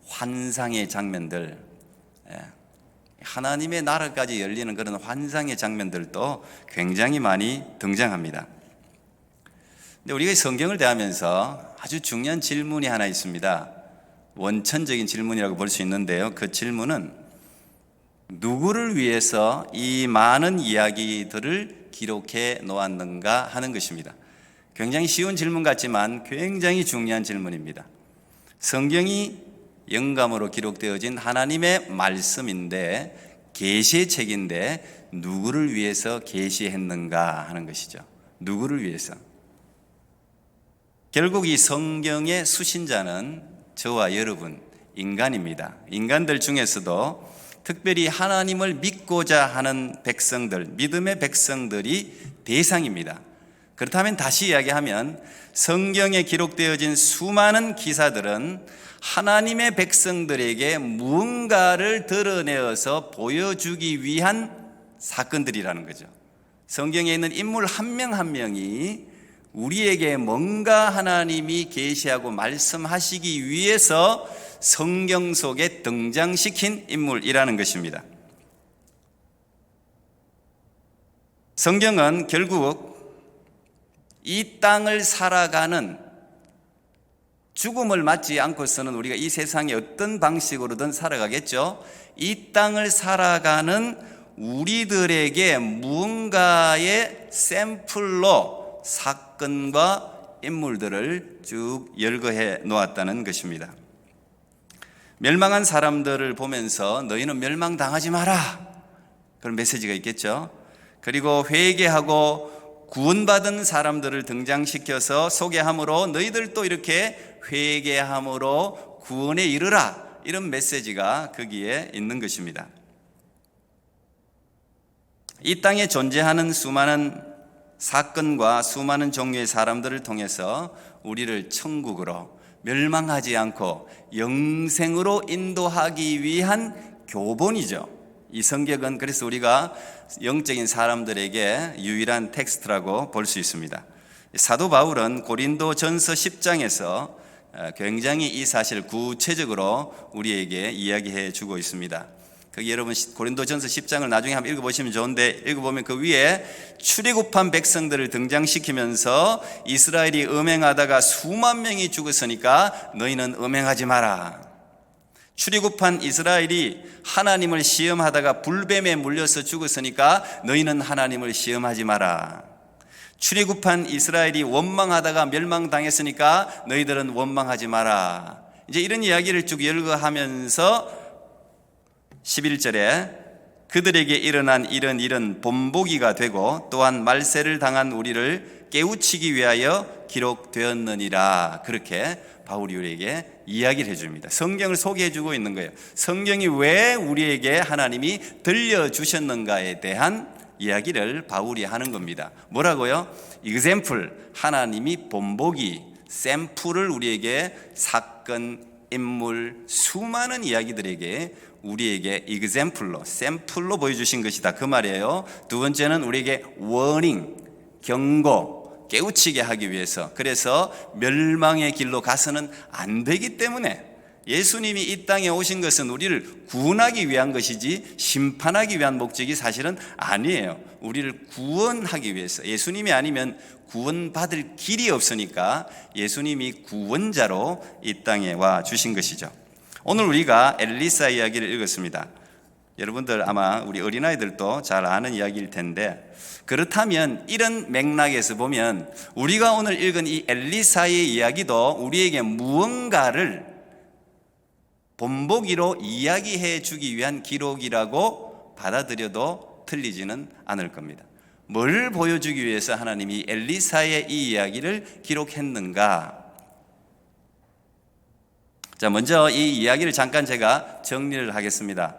환상의 장면들, 하나님의 나라까지 열리는 그런 환상의 장면들도 굉장히 많이 등장합니다. 근데 우리가 성경을 대하면서 아주 중요한 질문이 하나 있습니다. 원천적인 질문이라고 볼 수 있는데요. 그 질문은 누구를 위해서 이 많은 이야기들을 기록해 놓았는가 하는 것입니다. 굉장히 쉬운 질문 같지만 굉장히 중요한 질문입니다. 성경이 영감으로 기록되어진 하나님의 말씀인데, 계시의 책인데 누구를 위해서 계시했는가 하는 것이죠. 누구를 위해서? 결국 이 성경의 수신자는 저와 여러분, 인간입니다. 인간들 중에서도 특별히 하나님을 믿고자 하는 백성들, 믿음의 백성들이 대상입니다. 그렇다면 다시 이야기하면 성경에 기록되어진 수많은 기사들은 하나님의 백성들에게 무언가를 드러내어서 보여주기 위한 사건들이라는 거죠. 성경에 있는 인물 한 명 한 명이 우리에게 뭔가 하나님이 계시하고 말씀하시기 위해서 성경 속에 등장시킨 인물이라는 것입니다. 성경은 결국 이 땅을 살아가는, 죽음을 맞지 않고서는 우리가 이 세상에 어떤 방식으로든 살아가겠죠. 이 땅을 살아가는 우리들에게 무언가의 샘플로 사건과 인물들을 쭉 열거해 놓았다는 것입니다. 멸망한 사람들을 보면서 너희는 멸망당하지 마라, 그런 메시지가 있겠죠. 그리고 회개하고 구원받은 사람들을 등장시켜서 소개함으로 너희들도 이렇게 회개함으로 구원에 이르라, 이런 메시지가 거기에 있는 것입니다. 이 땅에 존재하는 수많은 사건과 수많은 종류의 사람들을 통해서 우리를 천국으로, 멸망하지 않고 영생으로 인도하기 위한 교본이죠. 이 성경은 그래서 우리가 영적인 사람들에게 유일한 텍스트라고 볼 수 있습니다. 사도 바울은 고린도전서 10장에서 굉장히 이 사실을 구체적으로 우리에게 이야기해 주고 있습니다. 거기 여러분 고린도전서 10장을 나중에 한번 읽어보시면 좋은데, 읽어보면 그 위에 출애굽한 백성들을 등장시키면서 이스라엘이 음행하다가 수만 명이 죽었으니까 너희는 음행하지 마라. 출애굽한 이스라엘이 하나님을 시험하다가 불뱀에 물려서 죽었으니까 너희는 하나님을 시험하지 마라. 출애굽한 이스라엘이 원망하다가 멸망당했으니까 너희들은 원망하지 마라. 이제 이런 이야기를 쭉 열거하면서 11절에 그들에게 일어난 이런 일은 본보기가 되고 또한 말세를 당한 우리를 깨우치기 위하여 기록되었느니라. 그렇게 바울이 우리에게 이야기를 해줍니다. 성경을 소개해주고 있는 거예요. 성경이 왜 우리에게 하나님이 들려주셨는가에 대한 이야기를 바울이 하는 겁니다. 뭐라고요? example, 하나님이 본보기, 샘플을 우리에게 사건, 인물, 수많은 이야기들에게 우리에게 example로, 샘플로 보여주신 것이다. 그 말이에요. 두 번째는 우리에게 warning, 경고, 깨우치게 하기 위해서. 그래서 멸망의 길로 가서는 안 되기 때문에 예수님이 이 땅에 오신 것은 우리를 구원하기 위한 것이지 심판하기 위한 목적이 사실은 아니에요. 우리를 구원하기 위해서. 예수님이 아니면 구원받을 길이 없으니까 예수님이 구원자로 이 땅에 와 주신 것이죠. 오늘 우리가 엘리사 이야기를 읽었습니다. 여러분들 아마 우리 어린아이들도 잘 아는 이야기일 텐데, 그렇다면 이런 맥락에서 보면 우리가 오늘 읽은 이 엘리사의 이야기도 우리에게 무언가를 본보기로 이야기해 주기 위한 기록이라고 받아들여도 틀리지는 않을 겁니다. 뭘 보여주기 위해서 하나님이 엘리사의 이 이야기를 기록했는가? 자, 먼저 이 이야기를 잠깐 제가 정리를 하겠습니다.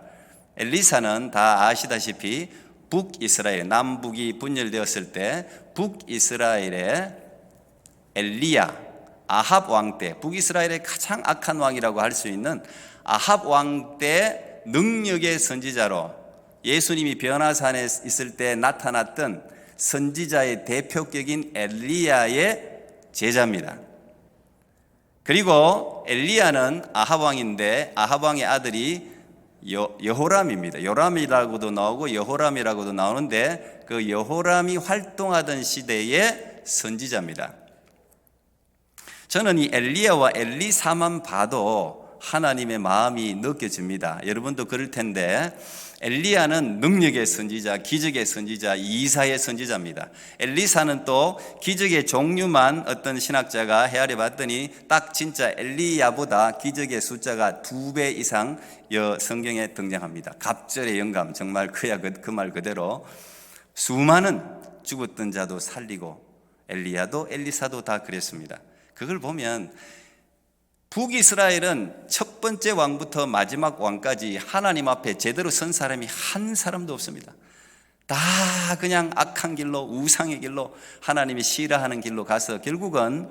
엘리사는 다 아시다시피 북이스라엘, 남북이 분열되었을 때 북이스라엘의 엘리야, 아합 왕 때, 북이스라엘의 가장 악한 왕이라고 할 수 있는 아합 왕 때 능력의 선지자로 예수님이 변화산에 있을 때 나타났던 선지자의 대표격인 엘리야의 제자입니다. 그리고 엘리야는 아합 왕인데 아합 왕의 아들이 여호람입니다. 요람이라고도 나오고 여호람이라고도 나오는데 그 여호람이 활동하던 시대의 선지자입니다. 저는 이 엘리야와 엘리사만 봐도 하나님의 마음이 느껴집니다. 여러분도 그럴 텐데 엘리야는 능력의 선지자, 기적의 선지자, 이사의 선지자입니다. 엘리사는 또 기적의 종류만 어떤 신학자가 헤아려 봤더니 딱 진짜 엘리야보다 기적의 숫자가 2배 이상 성경에 등장합니다. 갑절의 영감, 정말 그 말 그대로 수많은 죽었던 자도 살리고 엘리야도 엘리사도 다 그랬습니다. 그걸 보면 북이스라엘은 첫 번째 왕부터 마지막 왕까지 하나님 앞에 제대로 선 사람이 한 사람도 없습니다. 다 그냥 악한 길로, 우상의 길로, 하나님이 싫어하는 길로 가서 결국은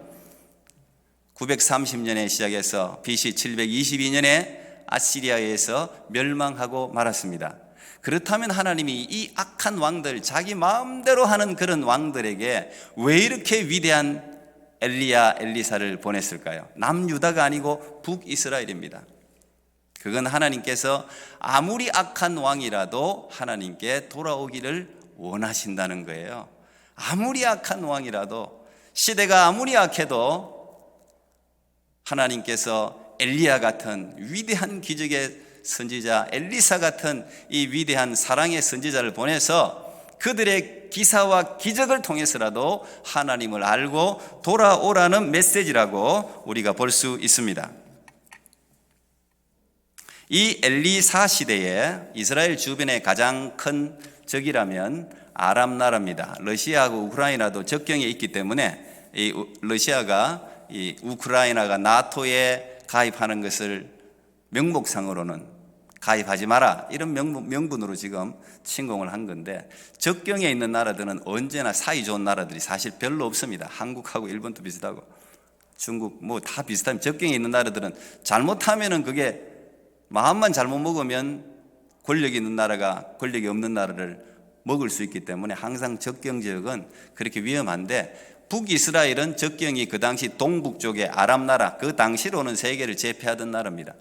930년에 시작해서 BC 722년에 아시리아에서 멸망하고 말았습니다. 그렇다면 하나님이 이 악한 왕들, 자기 마음대로 하는 그런 왕들에게 왜 이렇게 위대한 엘리야, 엘리사를 보냈을까요? 남유다가 아니고 북이스라엘입니다. 그건 하나님께서 아무리 악한 왕이라도 하나님께 돌아오기를 원하신다는 거예요. 아무리 악한 왕이라도, 시대가 아무리 악해도 하나님께서 엘리야 같은 위대한 기적의 선지자, 엘리사 같은 이 위대한 사랑의 선지자를 보내서 그들의 기사와 기적을 통해서라도 하나님을 알고 돌아오라는 메시지라고 우리가 볼 수 있습니다. 이 엘리사 시대에 이스라엘 주변의 가장 큰 적이라면 아람 나라입니다. 러시아하고 우크라이나도 적경에 있기 때문에 이 러시아가 이 우크라이나가 나토에 가입하는 것을 명목상으로는 가입하지 마라, 이런 명분으로 지금 침공을 한 건데, 적경에 있는 나라들은 언제나 사이 좋은 나라들이 사실 별로 없습니다. 한국하고 일본도 비슷하고 중국 뭐 다 비슷하면, 적경에 있는 나라들은 잘못하면은 그게 마음만 잘못 먹으면 권력이 있는 나라가 권력이 없는 나라를 먹을 수 있기 때문에 항상 적경 지역은 그렇게 위험한데, 북이스라엘은 적경이 그 당시 동북 쪽에 아람 나라, 그 당시로는 세계를 제패하던 나라입니다.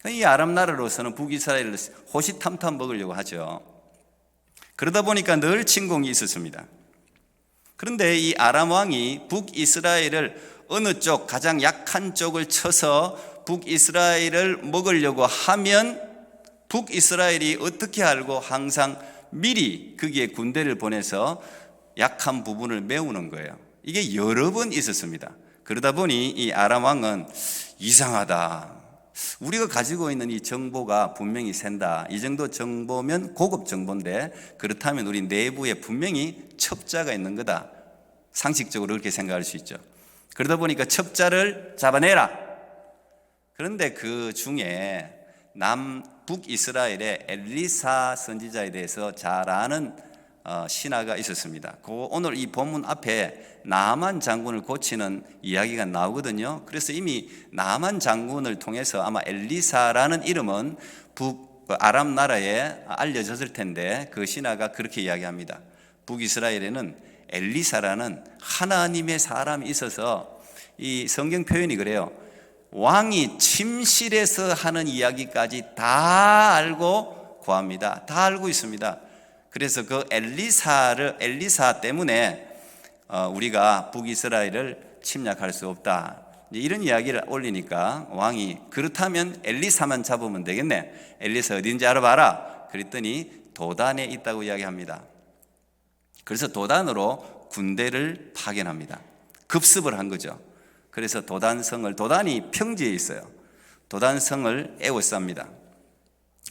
이 아람 나라로서는 북이스라엘을 호시탐탐 먹으려고 하죠. 그러다 보니까 늘 침공이 있었습니다. 그런데 이 아람 왕이 북이스라엘을 어느 쪽, 가장 약한 쪽을 쳐서 북이스라엘을 먹으려고 하면 북이스라엘이 어떻게 알고 항상 미리 거기에 군대를 보내서 약한 부분을 메우는 거예요. 이게 여러 번 있었습니다. 그러다 보니 이 아람 왕은 이상하다, 우리가 가지고 있는 이 정보가 분명히 샌다. 이 정도 정보면 고급 정보인데 그렇다면 우리 내부에 분명히 첩자가 있는 거다. 상식적으로 그렇게 생각할 수 있죠. 그러다 보니까 첩자를 잡아내라. 그런데 그 중에 북이스라엘의 엘리사 선지자에 대해서 잘 아는 신하가 있었습니다. 오늘 이 본문 앞에 나만 장군을 고치는 이야기가 나오거든요. 그래서 이미 나만 장군을 통해서 아마 엘리사라는 이름은 아람 나라에 알려졌을 텐데 그 신하가 그렇게 이야기합니다. 북이스라엘에는 엘리사라는 하나님의 사람이 있어서 이 성경 표현이 그래요. 왕이 침실에서 하는 이야기까지 다 알고 구합니다. 다 알고 있습니다. 그래서 그 엘리사 때문에 우리가 북이스라엘을 침략할 수 없다. 이런 이야기를 올리니까 왕이 그렇다면 엘리사만 잡으면 되겠네. 엘리사 어딘지 알아봐라. 그랬더니 도단에 있다고 이야기합니다. 그래서 도단으로 군대를 파견합니다. 급습을 한 거죠. 그래서 도단이 평지에 있어요. 도단성을 에워쌉니다.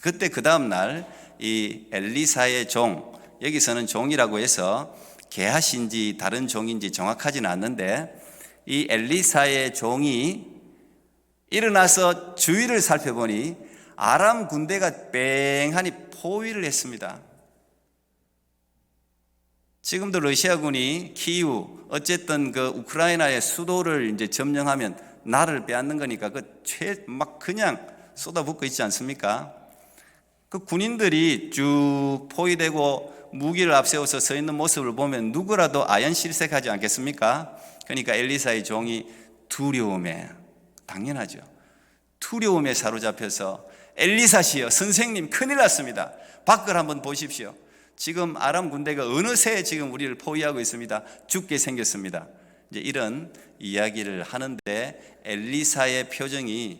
그때 그 다음 날 이 엘리사의 종, 여기서는 종이라고 해서 게하신지 다른 종인지 정확하지는 않는데 이 엘리사의 종이 일어나서 주위를 살펴보니 아람 군대가 뺑하니 포위를 했습니다. 지금도 러시아군이 키이우, 어쨌든 그 우크라이나의 수도를 이제 점령하면 나라를 빼앗는 거니까 막 그냥 쏟아붓고 있지 않습니까? 그 군인들이 쭉 포위되고 무기를 앞세워서 서 있는 모습을 보면 누구라도 아연실색하지 않겠습니까? 그러니까 엘리사의 종이 두려움에, 당연하죠. 두려움에 사로잡혀서 엘리사시여, 선생님 큰일 났습니다. 밖을 한번 보십시오. 지금 아람 군대가 어느새 지금 우리를 포위하고 있습니다. 죽게 생겼습니다. 이제 이런 이야기를 하는데 엘리사의 표정이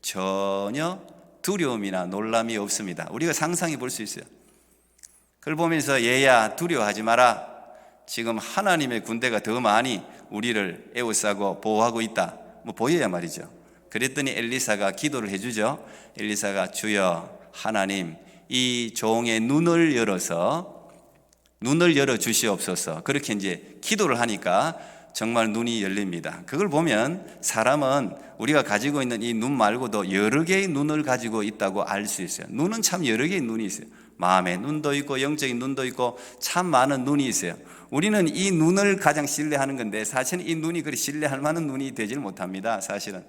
전혀 두려움이나 놀람이 없습니다. 우리가 상상해 볼 수 있어요. 그걸 보면서 얘야 두려워하지 마라. 지금 하나님의 군대가 더 많이 우리를 에워싸고 보호하고 있다. 뭐 보여야 말이죠. 그랬더니 엘리사가 기도를 해주죠. 엘리사가 주여 하나님 이 종의 눈을 열어 주시옵소서. 그렇게 이제 기도를 하니까 정말 눈이 열립니다. 그걸 보면 사람은 우리가 가지고 있는 이 눈 말고도 여러 개의 눈을 가지고 있다고 알 수 있어요. 눈은 참 여러 개의 눈이 있어요. 마음의 눈도 있고 영적인 눈도 있고 참 많은 눈이 있어요. 우리는 이 눈을 가장 신뢰하는 건데 사실은 이 눈이 그리 신뢰할 만한 눈이 되질 못합니다. 사실은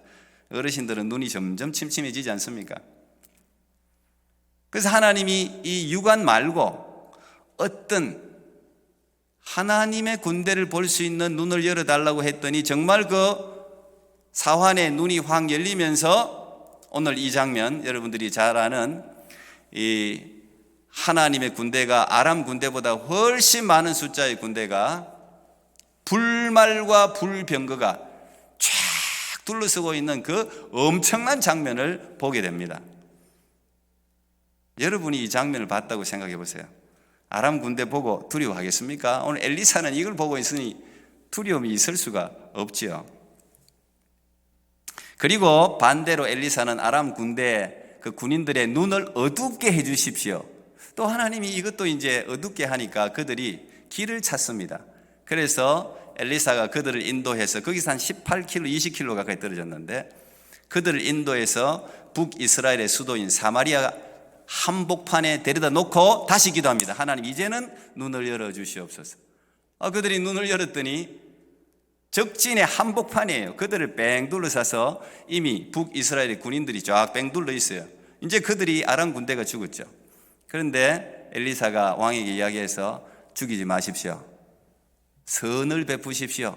어르신들은 눈이 점점 침침해지지 않습니까? 그래서 하나님이 이 육안 말고 어떤 하나님의 군대를 볼 수 있는 눈을 열어달라고 했더니 정말 그 사환의 눈이 확 열리면서 오늘 이 장면 여러분들이 잘 아는 이 하나님의 군대가 아람 군대보다 훨씬 많은 숫자의 군대가 불말과 불병거가 쫙 둘러서고 있는 그 엄청난 장면을 보게 됩니다. 여러분이 이 장면을 봤다고 생각해 보세요. 아람 군대 보고 두려워하겠습니까? 오늘 엘리사는 이걸 보고 있으니 두려움이 있을 수가 없지요. 그리고 반대로 엘리사는 아람 군대 그 군인들의 눈을 어둡게 해 주십시오. 또 하나님이 이것도 이제 어둡게 하니까 그들이 길을 찾습니다. 그래서 엘리사가 그들을 인도해서 거기서 한 18km, 20km 가까이 떨어졌는데 그들을 인도해서 북이스라엘의 수도인 사마리아 한복판에 데려다 놓고 다시 기도합니다. 하나님 이제는 눈을 열어 주시옵소서. 그들이 눈을 열었더니 적진의 한복판이에요. 그들을 뺑 둘러싸서 이미 북이스라엘의 군인들이 쫙 뺑 둘러 있어요. 이제 그들이 아람 군대가 죽었죠. 그런데 엘리사가 왕에게 이야기해서 죽이지 마십시오. 선을 베푸십시오.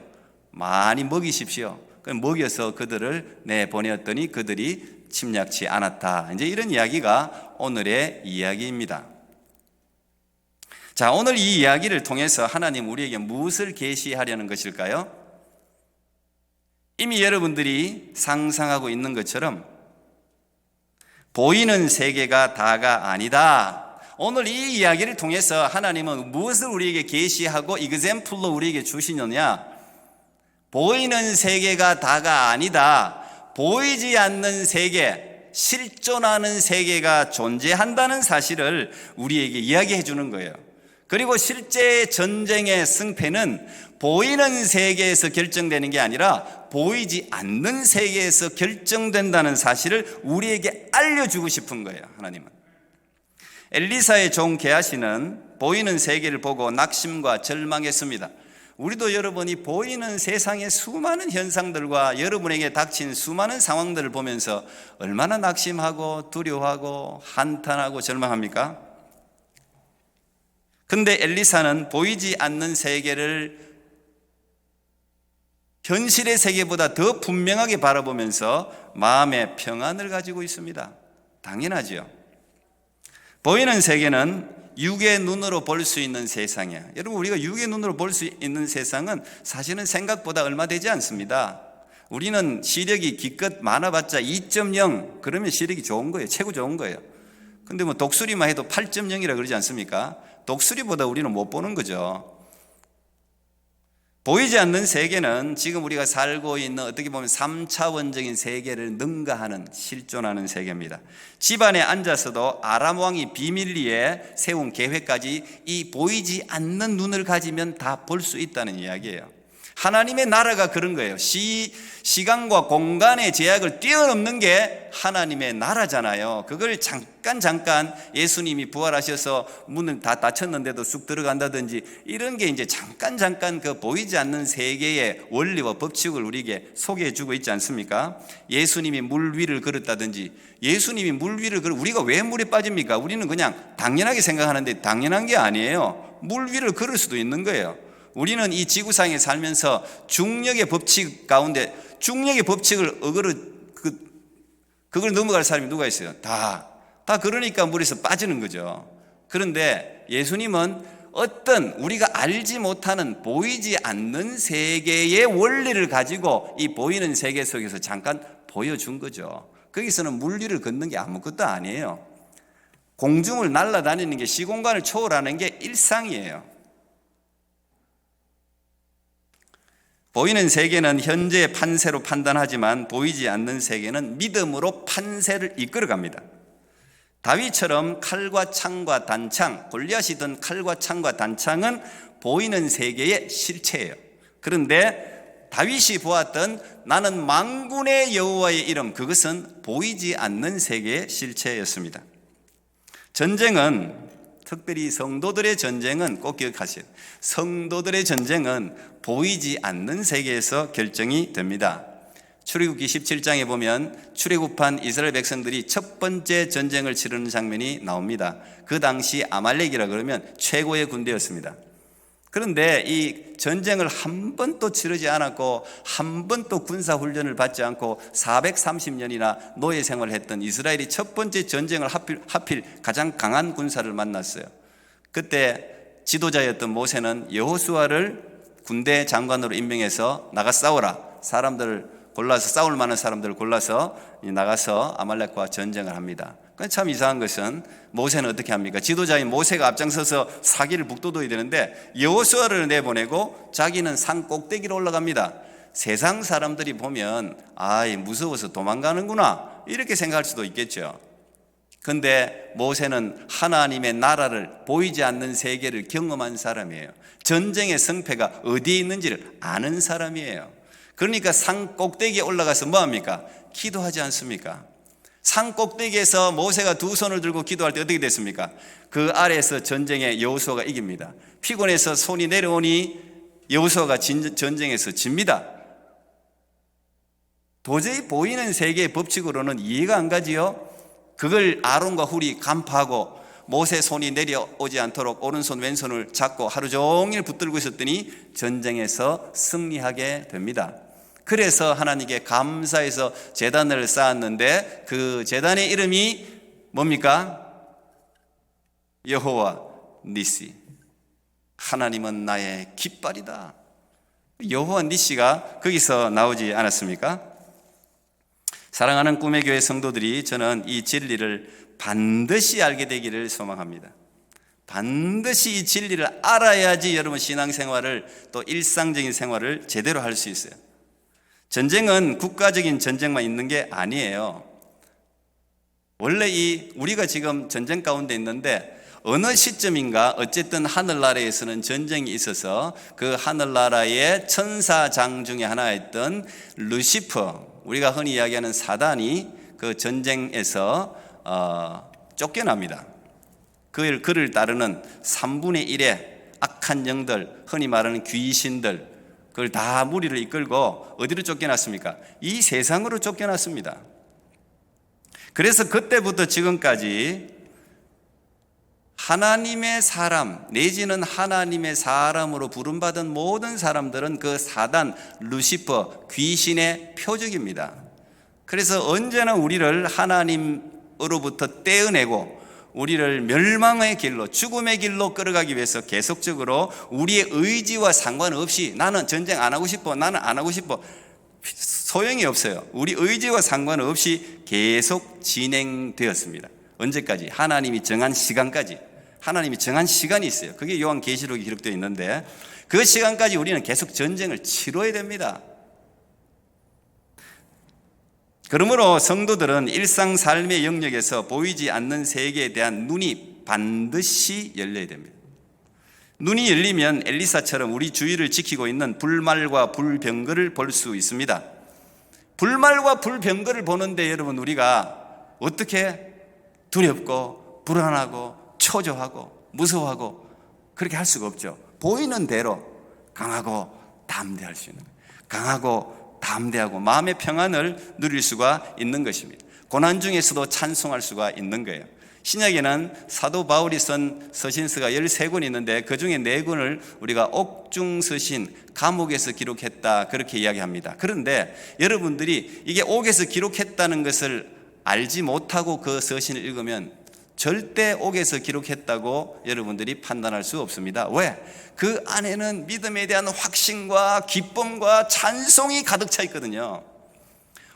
많이 먹이십시오. 먹여서 그들을 내보내었더니 그들이 침략치 않았다. 이제 이런 이야기가 오늘의 이야기입니다. 자, 오늘 이 이야기를 통해서 하나님 우리에게 무엇을 계시하려는 것일까요? 이미 여러분들이 상상하고 있는 것처럼 보이는 세계가 다가 아니다. 오늘 이 이야기를 통해서 하나님은 무엇을 우리에게 계시하고 이그젬플로 우리에게 주시느냐? 보이는 세계가 다가 아니다. 보이지 않는 세계, 실존하는 세계가 존재한다는 사실을 우리에게 이야기해 주는 거예요. 그리고 실제 전쟁의 승패는 보이는 세계에서 결정되는 게 아니라 보이지 않는 세계에서 결정된다는 사실을 우리에게 알려주고 싶은 거예요. 하나님은. 엘리사의 종 게하시는 보이는 세계를 보고 낙심과 절망했습니다. 우리도 여러분이 보이는 세상의 수많은 현상들과 여러분에게 닥친 수많은 상황들을 보면서 얼마나 낙심하고 두려워하고 한탄하고 절망합니까? 근데 엘리사는 보이지 않는 세계를 현실의 세계보다 더 분명하게 바라보면서 마음의 평안을 가지고 있습니다. 당연하지요. 보이는 세계는 육의 눈으로 볼 수 있는 세상이에요. 여러분, 우리가 육의 눈으로 볼 수 있는 세상은 사실은 생각보다 얼마 되지 않습니다. 우리는 시력이 기껏 많아봤자 2.0, 그러면 시력이 좋은 거예요. 최고 좋은 거예요. 근데 뭐 독수리만 해도 8.0이라 그러지 않습니까? 독수리보다 우리는 못 보는 거죠. 보이지 않는 세계는 지금 우리가 살고 있는 어떻게 보면 3차원적인 세계를 능가하는, 실존하는 세계입니다. 집안에 앉아서도 아람 왕이 비밀리에 세운 계획까지 이 보이지 않는 눈을 가지면 다 볼 수 있다는 이야기예요. 하나님의 나라가 그런 거예요. 시간과 공간의 제약을 뛰어넘는 게 하나님의 나라잖아요. 그걸 잠깐 예수님이 부활하셔서 문을 다 닫혔는데도 쑥 들어간다든지 이런 게 이제 잠깐 그 보이지 않는 세계의 원리와 법칙을 우리에게 소개해 주고 있지 않습니까? 예수님이 물 위를 걸었다든지, 예수님이 물 위를 우리가 왜 물에 빠집니까? 우리는 그냥 당연하게 생각하는데 당연한 게 아니에요. 물 위를 걸을 수도 있는 거예요. 우리는 이 지구상에 살면서 중력의 법칙 가운데 중력의 법칙을 그걸 넘어갈 사람이 누가 있어요? 다 그러니까 물에서 빠지는 거죠. 그런데 예수님은 어떤 우리가 알지 못하는 보이지 않는 세계의 원리를 가지고 이 보이는 세계 속에서 잠깐 보여준 거죠. 거기서는 물리를 걷는 게 아무것도 아니에요. 공중을 날아다니는 게, 시공간을 초월하는 게 일상이에요. 보이는 세계는 현재의 판세로 판단하지만 보이지 않는 세계는 믿음으로 판세를 이끌어갑니다. 다윗처럼 칼과 창과 단창, 골리앗이 든 칼과 창과 단창은 보이는 세계의 실체예요. 그런데 다윗이 보았던 나는 만군의 여호와의 이름, 그것은 보이지 않는 세계의 실체였습니다. 전쟁은, 특별히 성도들의 전쟁은 꼭 기억하세요. 성도들의 전쟁은 보이지 않는 세계에서 결정이 됩니다. 출애굽기 17장에 보면 출애굽한 이스라엘 백성들이 첫 번째 전쟁을 치르는 장면이 나옵니다. 그 당시 아말렉이라 그러면 최고의 군대였습니다. 그런데 이 전쟁을 한 번도 치르지 않았고 한 번도 군사훈련을 받지 않고 430년이나 노예 생활을 했던 이스라엘이 첫 번째 전쟁을 하필 가장 강한 군사를 만났어요. 그때 지도자였던 모세는 여호수아를 군대 장관으로 임명해서 나가 싸우라, 사람들을 골라서, 싸울 만한 사람들을 골라서 나가서 아말렉과 전쟁을 합니다. 참 이상한 것은 모세는 어떻게 합니까? 지도자인 모세가 앞장서서 사기를 북돋워야 되는데 여호수아를 내보내고 자기는 산 꼭대기로 올라갑니다. 세상 사람들이 보면 무서워서 도망가는구나 이렇게 생각할 수도 있겠죠. 근데 모세는 하나님의 나라를, 보이지 않는 세계를 경험한 사람이에요. 전쟁의 승패가 어디에 있는지를 아는 사람이에요. 그러니까 산 꼭대기에 올라가서 뭐합니까? 기도하지 않습니까? 산 꼭대기에서 모세가 두 손을 들고 기도할 때 어떻게 됐습니까? 그 아래에서 전쟁에 여호수아가 이깁니다. 피곤해서 손이 내려오니 여호수아가 전쟁에서 집니다. 도저히 보이는 세계의 법칙으로는 이해가 안 가지요. 그걸 아론과 훌이 간파하고 모세 손이 내려오지 않도록 오른손 왼손을 잡고 하루 종일 붙들고 있었더니 전쟁에서 승리하게 됩니다. 그래서 하나님께 감사해서 제단을 쌓았는데 그 제단의 이름이 뭡니까? 여호와 니시, 하나님은 나의 깃발이다. 여호와 니시가 거기서 나오지 않았습니까? 사랑하는 꿈의 교회 성도들이, 저는 이 진리를 반드시 알게 되기를 소망합니다. 반드시 이 진리를 알아야지 여러분 신앙생활을, 또 일상적인 생활을 제대로 할 수 있어요. 전쟁은 국가적인 전쟁만 있는 게 아니에요. 원래 우리가 지금 전쟁 가운데 있는데 어느 시점인가 어쨌든 하늘나라에서는 전쟁이 있어서 그 하늘나라의 천사장 중에 하나였던 루시퍼, 우리가 흔히 이야기하는 사단이 그 전쟁에서 쫓겨납니다. 그를 따르는 3분의 1의 악한 영들, 흔히 말하는 귀신들, 그걸 다 무리를 이끌고 어디로 쫓겨났습니까? 이 세상으로 쫓겨났습니다. 그래서 그때부터 지금까지 하나님의 사람 내지는 하나님의 사람으로 부름받은 모든 사람들은 그 사단, 루시퍼, 귀신의 표적입니다. 그래서 언제나 우리를 하나님으로부터 떼어내고 우리를 멸망의 길로, 죽음의 길로 끌어가기 위해서 계속적으로 우리의 의지와 상관없이 나는 전쟁 안 하고 싶어, 나는 안 하고 싶어, 소용이 없어요. 우리 의지와 상관없이 계속 진행되었습니다. 언제까지? 하나님이 정한 시간까지. 하나님이 정한 시간이 있어요. 그게 요한계시록에 기록되어 있는데 그 시간까지 우리는 계속 전쟁을 치러야 됩니다. 그러므로 성도들은 일상 삶의 영역에서 보이지 않는 세계에 대한 눈이 반드시 열려야 됩니다. 눈이 열리면 엘리사처럼 우리 주위를 지키고 있는 불말과 불병거를 볼 수 있습니다. 불말과 불병거를 보는데 여러분 우리가 어떻게 두렵고 불안하고 초조하고 무서워하고 그렇게 할 수가 없죠. 보이는 대로 강하고 담대할 수 있는 거예요. 강하고 담대하고 마음의 평안을 누릴 수가 있는 것입니다. 고난 중에서도 찬송할 수가 있는 거예요. 신약에는 사도 바울이 쓴 서신서가 13권 있는데 그 중에 4권을 우리가 옥중서신, 감옥에서 기록했다 그렇게 이야기합니다. 그런데 여러분들이 이게 옥에서 기록했다는 것을 알지 못하고 그 서신을 읽으면 절대 옥에서 기록했다고 여러분들이 판단할 수 없습니다. 왜? 그 안에는 믿음에 대한 확신과 기쁨과 찬송이 가득 차 있거든요.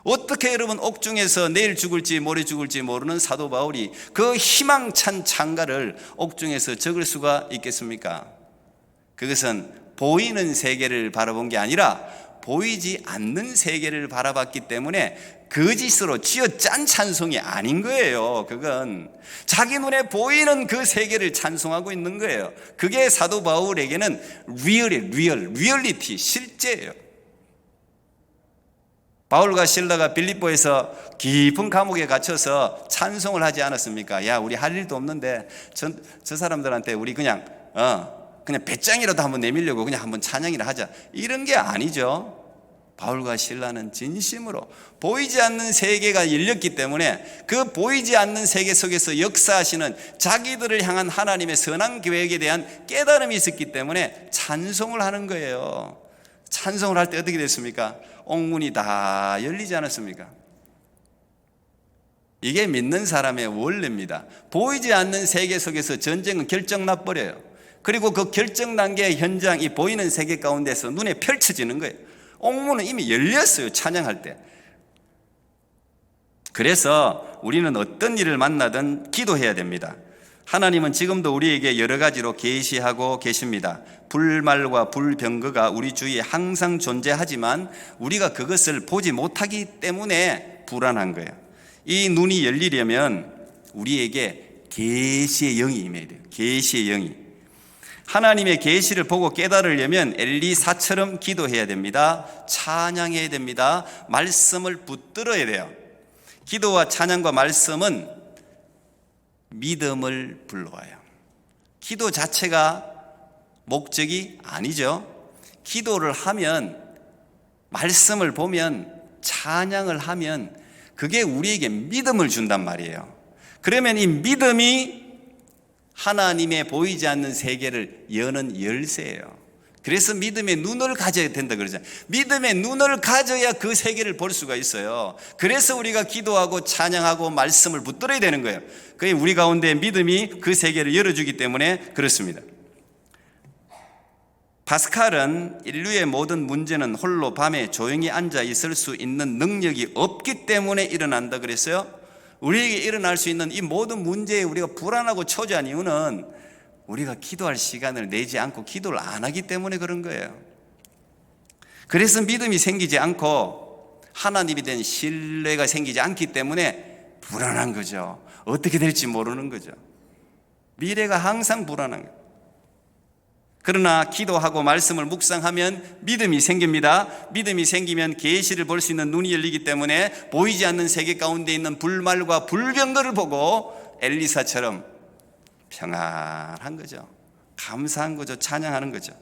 어떻게 여러분 옥중에서 내일 죽을지 모레 죽을지 모르는 사도 바울이 그 희망찬 찬가를 옥중에서 적을 수가 있겠습니까? 그것은 보이는 세계를 바라본 게 아니라 보이지 않는 세계를 바라봤기 때문에 거짓으로 쥐어짠 찬송이 아닌 거예요. 그건 자기 눈에 보이는 그 세계를 찬송하고 있는 거예요. 그게 사도 바울에게는 리얼리티, 실제예요. 바울과 실라가 빌립보에서 깊은 감옥에 갇혀서 찬송을 하지 않았습니까? 야, 우리 할 일도 없는데 저 사람들한테 우리 그냥 배짱이라도 한번 내밀려고 그냥 한번 찬양이라 하자. 이런 게 아니죠. 바울과 실라는 진심으로 보이지 않는 세계가 열렸기 때문에 그 보이지 않는 세계 속에서 역사하시는 자기들을 향한 하나님의 선한 계획에 대한 깨달음이 있었기 때문에 찬송을 하는 거예요. 찬송을 할 때 어떻게 됐습니까? 옥문이 다 열리지 않았습니까? 이게 믿는 사람의 원리입니다. 보이지 않는 세계 속에서 전쟁은 결정나버려요. 그리고 그 결정 단계의 현장이 보이는 세계 가운데서 눈에 펼쳐지는 거예요. 옥문은 이미 열렸어요. 찬양할 때. 그래서 우리는 어떤 일을 만나든 기도해야 됩니다. 하나님은 지금도 우리에게 여러 가지로 계시하고 계십니다. 불말과 불병거가 우리 주위에 항상 존재하지만 우리가 그것을 보지 못하기 때문에 불안한 거예요. 이 눈이 열리려면 우리에게 계시의 영이 임해야 돼요. 계시의 영이. 하나님의 계시를 보고 깨달으려면 엘리사처럼 기도해야 됩니다. 찬양해야 됩니다. 말씀을 붙들어야 돼요. 기도와 찬양과 말씀은 믿음을 불러와요. 기도 자체가 목적이 아니죠. 기도를 하면, 말씀을 보면, 찬양을 하면 그게 우리에게 믿음을 준단 말이에요. 그러면 이 믿음이 하나님의 보이지 않는 세계를 여는 열쇠예요. 그래서 믿음의 눈을 가져야 된다 그러잖아요. 믿음의 눈을 가져야 그 세계를 볼 수가 있어요. 그래서 우리가 기도하고 찬양하고 말씀을 붙들어야 되는 거예요. 그게 우리 가운데 믿음이 그 세계를 열어주기 때문에 그렇습니다. 파스칼은 인류의 모든 문제는 홀로 밤에 조용히 앉아 있을 수 있는 능력이 없기 때문에 일어난다 그랬어요. 우리에게 일어날 수 있는 이 모든 문제에 우리가 불안하고 초조한 이유는 우리가 기도할 시간을 내지 않고 기도를 안 하기 때문에 그런 거예요. 그래서 믿음이 생기지 않고 하나님에 대한 신뢰가 생기지 않기 때문에 불안한 거죠. 어떻게 될지 모르는 거죠. 미래가 항상 불안한 거예요. 그러나 기도하고 말씀을 묵상하면 믿음이 생깁니다. 믿음이 생기면 계시를 볼 수 있는 눈이 열리기 때문에 보이지 않는 세계 가운데 있는 불말과 불병거를 보고 엘리사처럼 평안한 거죠. 감사한 거죠. 찬양하는 거죠.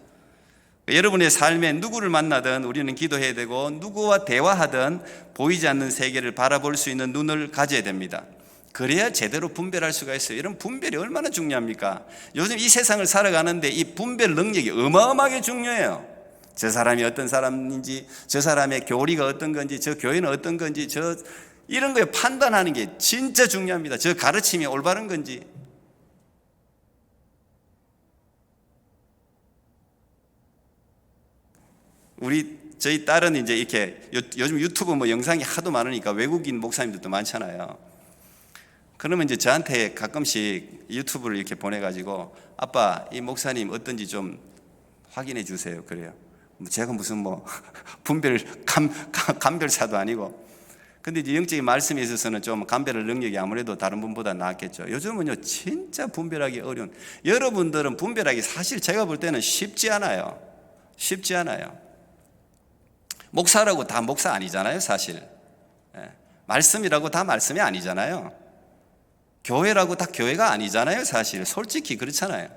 여러분의 삶에 누구를 만나든 우리는 기도해야 되고, 누구와 대화하든 보이지 않는 세계를 바라볼 수 있는 눈을 가져야 됩니다. 그래야 제대로 분별할 수가 있어요. 이런 분별이 얼마나 중요합니까? 요즘 이 세상을 살아가는데 이 분별 능력이 어마어마하게 중요해요. 저 사람이 어떤 사람인지, 저 사람의 교리가 어떤 건지, 저 교회는 어떤 건지, 이런 거에 판단하는 게 진짜 중요합니다. 저 가르침이 올바른 건지. 저희 딸은 이제 이렇게 요즘 유튜브 뭐 영상이 하도 많으니까 외국인 목사님들도 많잖아요. 그러면 이제 저한테 가끔씩 유튜브를 이렇게 보내가지고, 아빠 이 목사님 어떤지 좀 확인해 주세요. 그래요. 제가 무슨 감별사도 아니고. 근데 이제 영적인 말씀에 있어서는 좀 감별할 능력이 아무래도 다른 분보다 낫겠죠. 요즘은요 진짜 분별하기 어려운, 여러분들은 분별하기 사실 제가 볼 때는 쉽지 않아요. 목사라고 다 목사 아니잖아요, 사실. 말씀이라고 다 말씀이 아니잖아요. 교회라고 다 교회가 아니잖아요, 사실. 솔직히 그렇잖아요.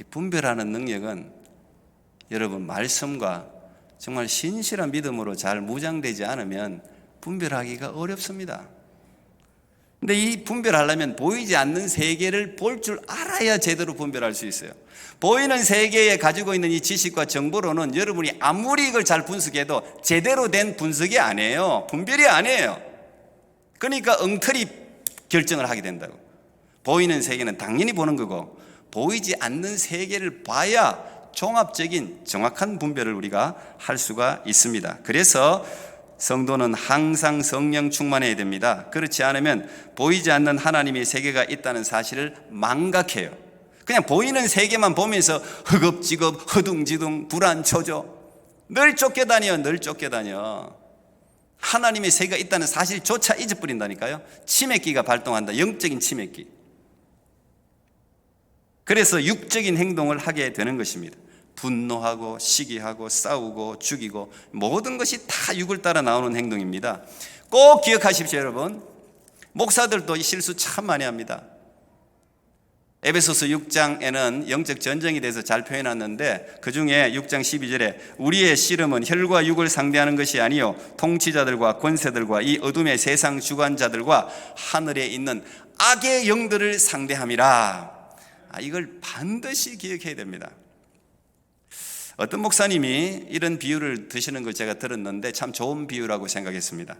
이 분별하는 능력은 여러분 말씀과 정말 신실한 믿음으로 잘 무장되지 않으면 분별하기가 어렵습니다. 근데 이 분별하려면 보이지 않는 세계를 볼 줄 알아야 제대로 분별할 수 있어요. 보이는 세계에 가지고 있는 이 지식과 정보로는 여러분이 아무리 이걸 잘 분석해도 제대로 된 분석이 아니에요. 분별이 아니에요. 그러니까 엉터리 결정을 하게 된다고. 보이는 세계는 당연히 보는 거고, 보이지 않는 세계를 봐야 종합적인 정확한 분별을 우리가 할 수가 있습니다. 그래서 성도는 항상 성령 충만해야 됩니다. 그렇지 않으면 보이지 않는 하나님의 세계가 있다는 사실을 망각해요. 그냥 보이는 세계만 보면서 허겁지겁 허둥지둥 불안초조, 늘 쫓겨다녀. 하나님의 세계가 있다는 사실조차 잊어버린다니까요. 치매기가 발동한다. 영적인 치매기. 그래서 육적인 행동을 하게 되는 것입니다. 분노하고 시기하고 싸우고 죽이고 모든 것이 다 육을 따라 나오는 행동입니다. 꼭 기억하십시오, 여러분. 목사들도 이 실수 참 많이 합니다. 에베소서 6장에는 영적 전쟁에 대해서 잘 표현했는데, 그 중에 6장 12절에 우리의 씨름은 혈과 육을 상대하는 것이 아니요 통치자들과 권세들과 이 어둠의 세상 주관자들과 하늘에 있는 악의 영들을 상대함이라. 이걸 반드시 기억해야 됩니다. 어떤 목사님이 이런 비유를 드시는 걸 제가 들었는데 참 좋은 비유라고 생각했습니다.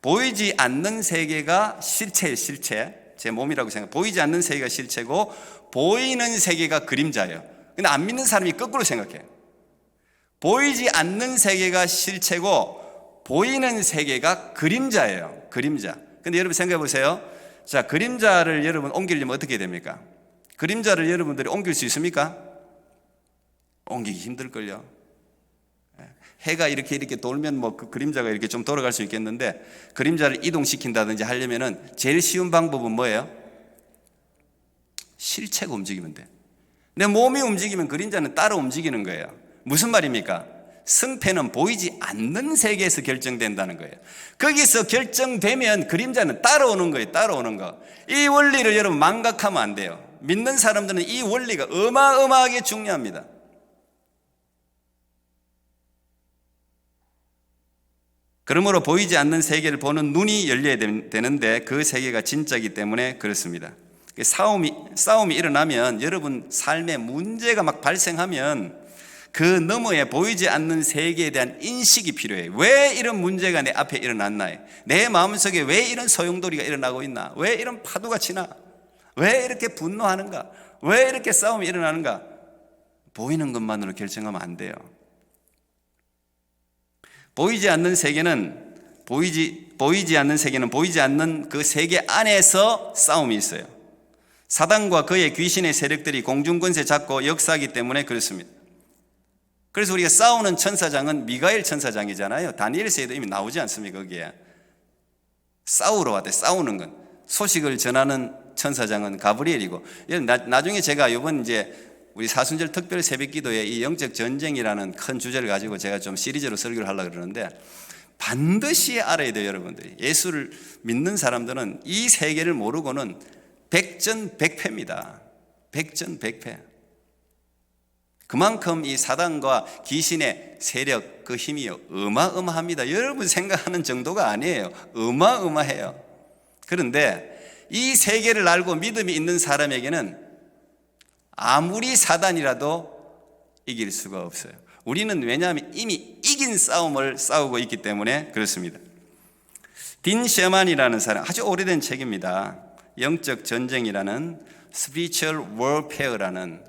보이지 않는 세계가 실체예요, 실체. 제 몸이라고 생각해요. 보이지 않는 세계가 실체고 보이는 세계가 그림자예요. 근데 안 믿는 사람이 거꾸로 생각해요. 보이지 않는 세계가 실체고 보이는 세계가 그림자예요. 그림자. 근데 여러분 생각해 보세요. 자, 그림자를 여러분 옮기려면 어떻게 됩니까? 그림자를 여러분들이 옮길 수 있습니까? 옮기기 힘들걸요. 해가 이렇게 돌면 그 그림자가 이렇게 좀 돌아갈 수 있겠는데, 그림자를 이동시킨다든지 하려면은 제일 쉬운 방법은 뭐예요? 실체가 움직이면 돼. 내 몸이 움직이면 그림자는 따라 움직이는 거예요. 무슨 말입니까? 승패는 보이지 않는 세계에서 결정된다는 거예요. 거기서 결정되면 그림자는 따라오는 거예요. 따라오는 거. 이 원리를 여러분 망각하면 안 돼요. 믿는 사람들은 이 원리가 어마어마하게 중요합니다. 그러므로 보이지 않는 세계를 보는 눈이 열려야 되는데 그 세계가 진짜이기 때문에 그렇습니다. 싸움이 일어나면, 여러분 삶에 문제가 막 발생하면 그 너머에 보이지 않는 세계에 대한 인식이 필요해요. 왜 이런 문제가 내 앞에 일어났나? 내 마음속에 왜 이런 소용돌이가 일어나고 있나? 왜 이런 파도가 치나? 왜 이렇게 분노하는가? 왜 이렇게 싸움이 일어나는가? 보이는 것만으로 결정하면 안 돼요. 보이지 않는 세계는 보이지 않는 그 세계 안에서 싸움이 있어요. 사단과 그의 귀신의 세력들이 공중권세 잡고 역사하기 때문에 그렇습니다. 그래서 우리가 싸우는 천사장은 미가엘 천사장이잖아요. 다니엘서에도 이미 나오지 않습니까? 거기에 싸우러 왔대. 싸우는 건. 소식을 전하는 천사장은 가브리엘이고, 나중에 제가 이번 이제 우리 사순절 특별 새벽기도에 이 영적 전쟁이라는 큰 주제를 가지고 제가 좀 시리즈로 설교를 하려고 그러는데, 반드시 알아야 돼요, 여러분들이. 예수를 믿는 사람들은 이 세계를 모르고는 백전백패입니다. 백전백패. 그만큼 이 사단과 귀신의 세력, 그 힘이 어마어마합니다. 여러분 생각하는 정도가 아니에요. 어마어마해요. 그런데 이 세계를 알고 믿음이 있는 사람에게는 아무리 사단이라도 이길 수가 없어요. 우리는 왜냐하면 이미 이긴 싸움을 싸우고 있기 때문에 그렇습니다. 딘 셔만이라는 사람, 아주 오래된 책입니다. 영적 전쟁이라는 Spiritual Warfare라는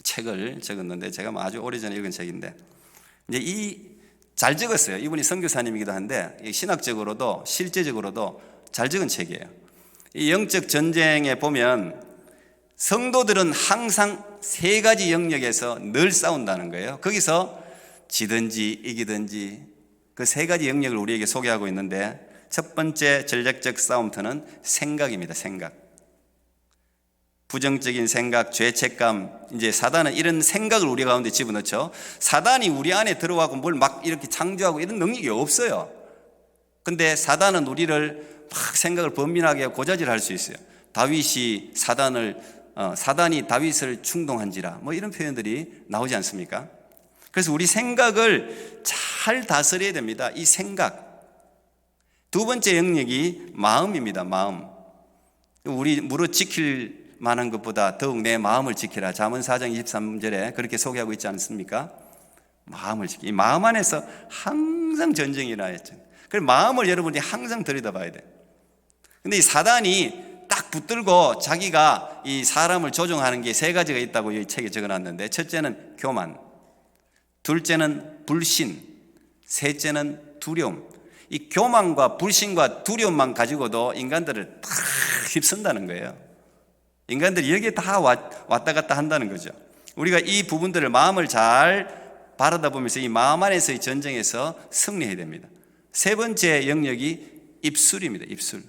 책을 적었는데, 제가 아주 오래전에 읽은 책인데, 이제 잘 적었어요. 이분이 선교사님이기도 한데 신학적으로도 실제적으로도 잘 적은 책이에요. 이 영적 전쟁에 보면 성도들은 항상 세 가지 영역에서 늘 싸운다는 거예요. 거기서 지든지 이기든지 그 세 가지 영역을 우리에게 소개하고 있는데, 첫 번째 전략적 싸움터는 생각입니다. 생각. 부정적인 생각, 죄책감, 이제 사단은 이런 생각을 우리 가운데 집어넣죠. 사단이 우리 안에 들어와서 뭘 막 이렇게 창조하고 이런 능력이 없어요. 근데 사단은 우리를 막 생각을 번민하게 고자질할 수 있어요. 사단이 다윗을 충동한지라, 뭐 이런 표현들이 나오지 않습니까? 그래서 우리 생각을 잘 다스려야 됩니다. 이 생각. 두 번째 영역이 마음입니다. 마음. 우리 무릇 지킬 만한 것보다 더욱 내 마음을 지키라. 잠언 4장 23절에 그렇게 소개하고 있지 않습니까? 마음을 지키. 이 마음 안에서 항상 전쟁이 일어나죠. 그래서 마음을 여러분이 항상 들여다봐야 돼. 근데 이 사단이 딱 붙들고 자기가 이 사람을 조종하는 게 세 가지가 있다고 이 책에 적어놨는데, 첫째는 교만, 둘째는 불신, 셋째는 두려움. 이 교만과 불신과 두려움만 가지고도 인간들을 다 휩쓴다는 거예요. 인간들이 여기에 다 왔다 갔다 한다는 거죠. 우리가 이 부분들을, 마음을 잘 바라다 보면서 이 마음 안에서의 전쟁에서 승리해야 됩니다. 세 번째 영역이 입술입니다. 입술.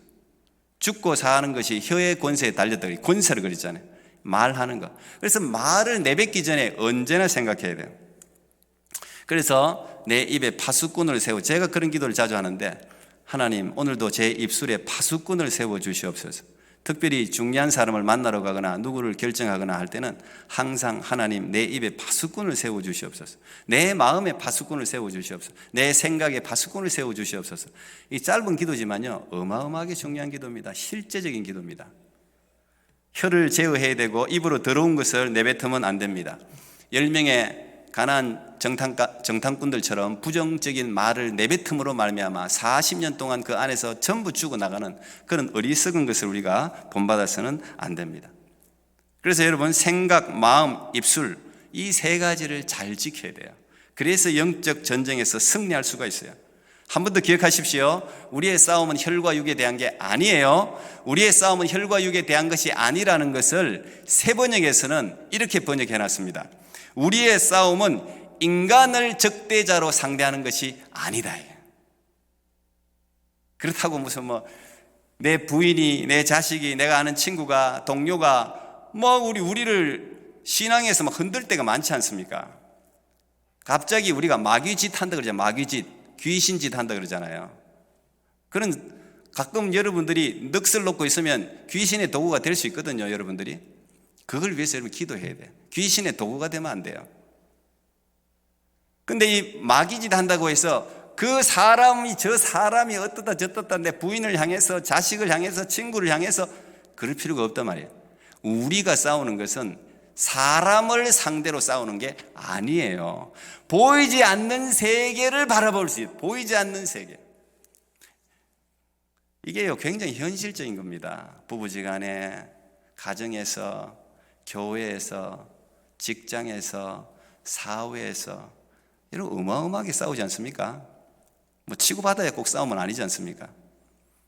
죽고 사는 것이 혀의 권세에 달렸다. 권세를 그랬잖아요. 말하는 거. 그래서 말을 내뱉기 전에 언제나 생각해야 돼요. 그래서 내 입에 파수꾼을 세워, 제가 그런 기도를 자주 하는데, 하나님 오늘도 제 입술에 파수꾼을 세워 주시옵소서. 특별히 중요한 사람을 만나러 가거나 누구를 결정하거나 할 때는 항상 하나님 내 입에 파수꾼을 세워 주시옵소서. 내 마음에 파수꾼을 세워 주시옵소서. 내 생각에 파수꾼을 세워 주시옵소서. 이 짧은 기도지만요, 어마어마하게 중요한 기도입니다. 실제적인 기도입니다. 혀를 제어해야 되고 입으로 더러운 것을 내뱉으면 안 됩니다. 10명의 가난한 정탐꾼들처럼 부정적인 말을 내뱉음으로 말미암아 40년 동안 그 안에서 전부 죽어나가는 그런 어리석은 것을 우리가 본받아서는 안 됩니다. 그래서 여러분, 생각, 마음, 입술, 이 세 가지를 잘 지켜야 돼요. 그래서 영적 전쟁에서 승리할 수가 있어요. 한 번 더 기억하십시오. 우리의 싸움은 혈과 육에 대한 게 아니에요. 우리의 싸움은 혈과 육에 대한 것이 아니라는 것을 새 번역에서는 이렇게 번역해놨습니다. 우리의 싸움은 인간을 적대자로 상대하는 것이 아니다. 그렇다고 무슨 내 부인이, 내 자식이, 내가 아는 친구가, 동료가 우리를 신앙에서 흔들 때가 많지 않습니까? 갑자기 우리가 마귀짓 한다 그러잖아요. 마귀짓, 귀신짓 한다 그러잖아요. 그런, 가끔 여러분들이 넋을 놓고 있으면 귀신의 도구가 될 수 있거든요. 여러분들이 그걸 위해서 여러분 기도해야 돼요. 귀신의 도구가 되면 안 돼요. 근데 이 마귀짓 한다고 해서 저 사람이 어떻다 저떻다 내 부인을 향해서, 자식을 향해서, 친구를 향해서 그럴 필요가 없단 말이에요. 우리가 싸우는 것은 사람을 상대로 싸우는 게 아니에요. 보이지 않는 세계를 바라볼 수 있어요. 보이지 않는 세계. 이게요, 굉장히 현실적인 겁니다. 부부지간에, 가정에서, 교회에서, 직장에서, 사회에서 이런 어마어마하게 싸우지 않습니까? 치고받아야 꼭 싸움은 아니지 않습니까?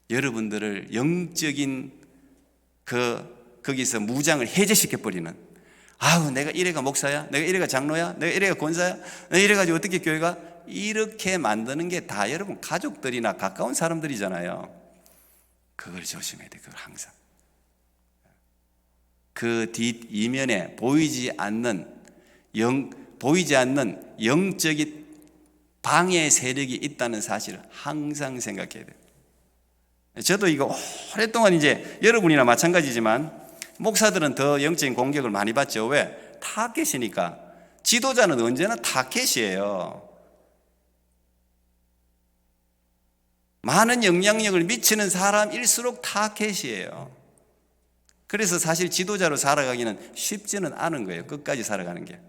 여러분들을 영적인 거기서 무장을 해제시켜버리는, 내가 이래가 목사야? 내가 이래가 장로야? 내가 이래가 권사야? 내가 이래가지고 어떻게 교회가? 이렇게 만드는 게 다 여러분 가족들이나 가까운 사람들이잖아요. 그걸 조심해야 돼. 그걸 항상. 그 뒷 이면에 보이지 않는 영적인 방해 세력이 있다는 사실을 항상 생각해야 돼요. 저도 이거 오랫동안 이제 여러분이나 마찬가지지만 목사들은 더 영적인 공격을 많이 받죠. 왜? 타겟이니까. 지도자는 언제나 타겟이에요. 많은 영향력을 미치는 사람일수록 타겟이에요. 그래서 사실 지도자로 살아가기는 쉽지는 않은 거예요. 끝까지 살아가는 게.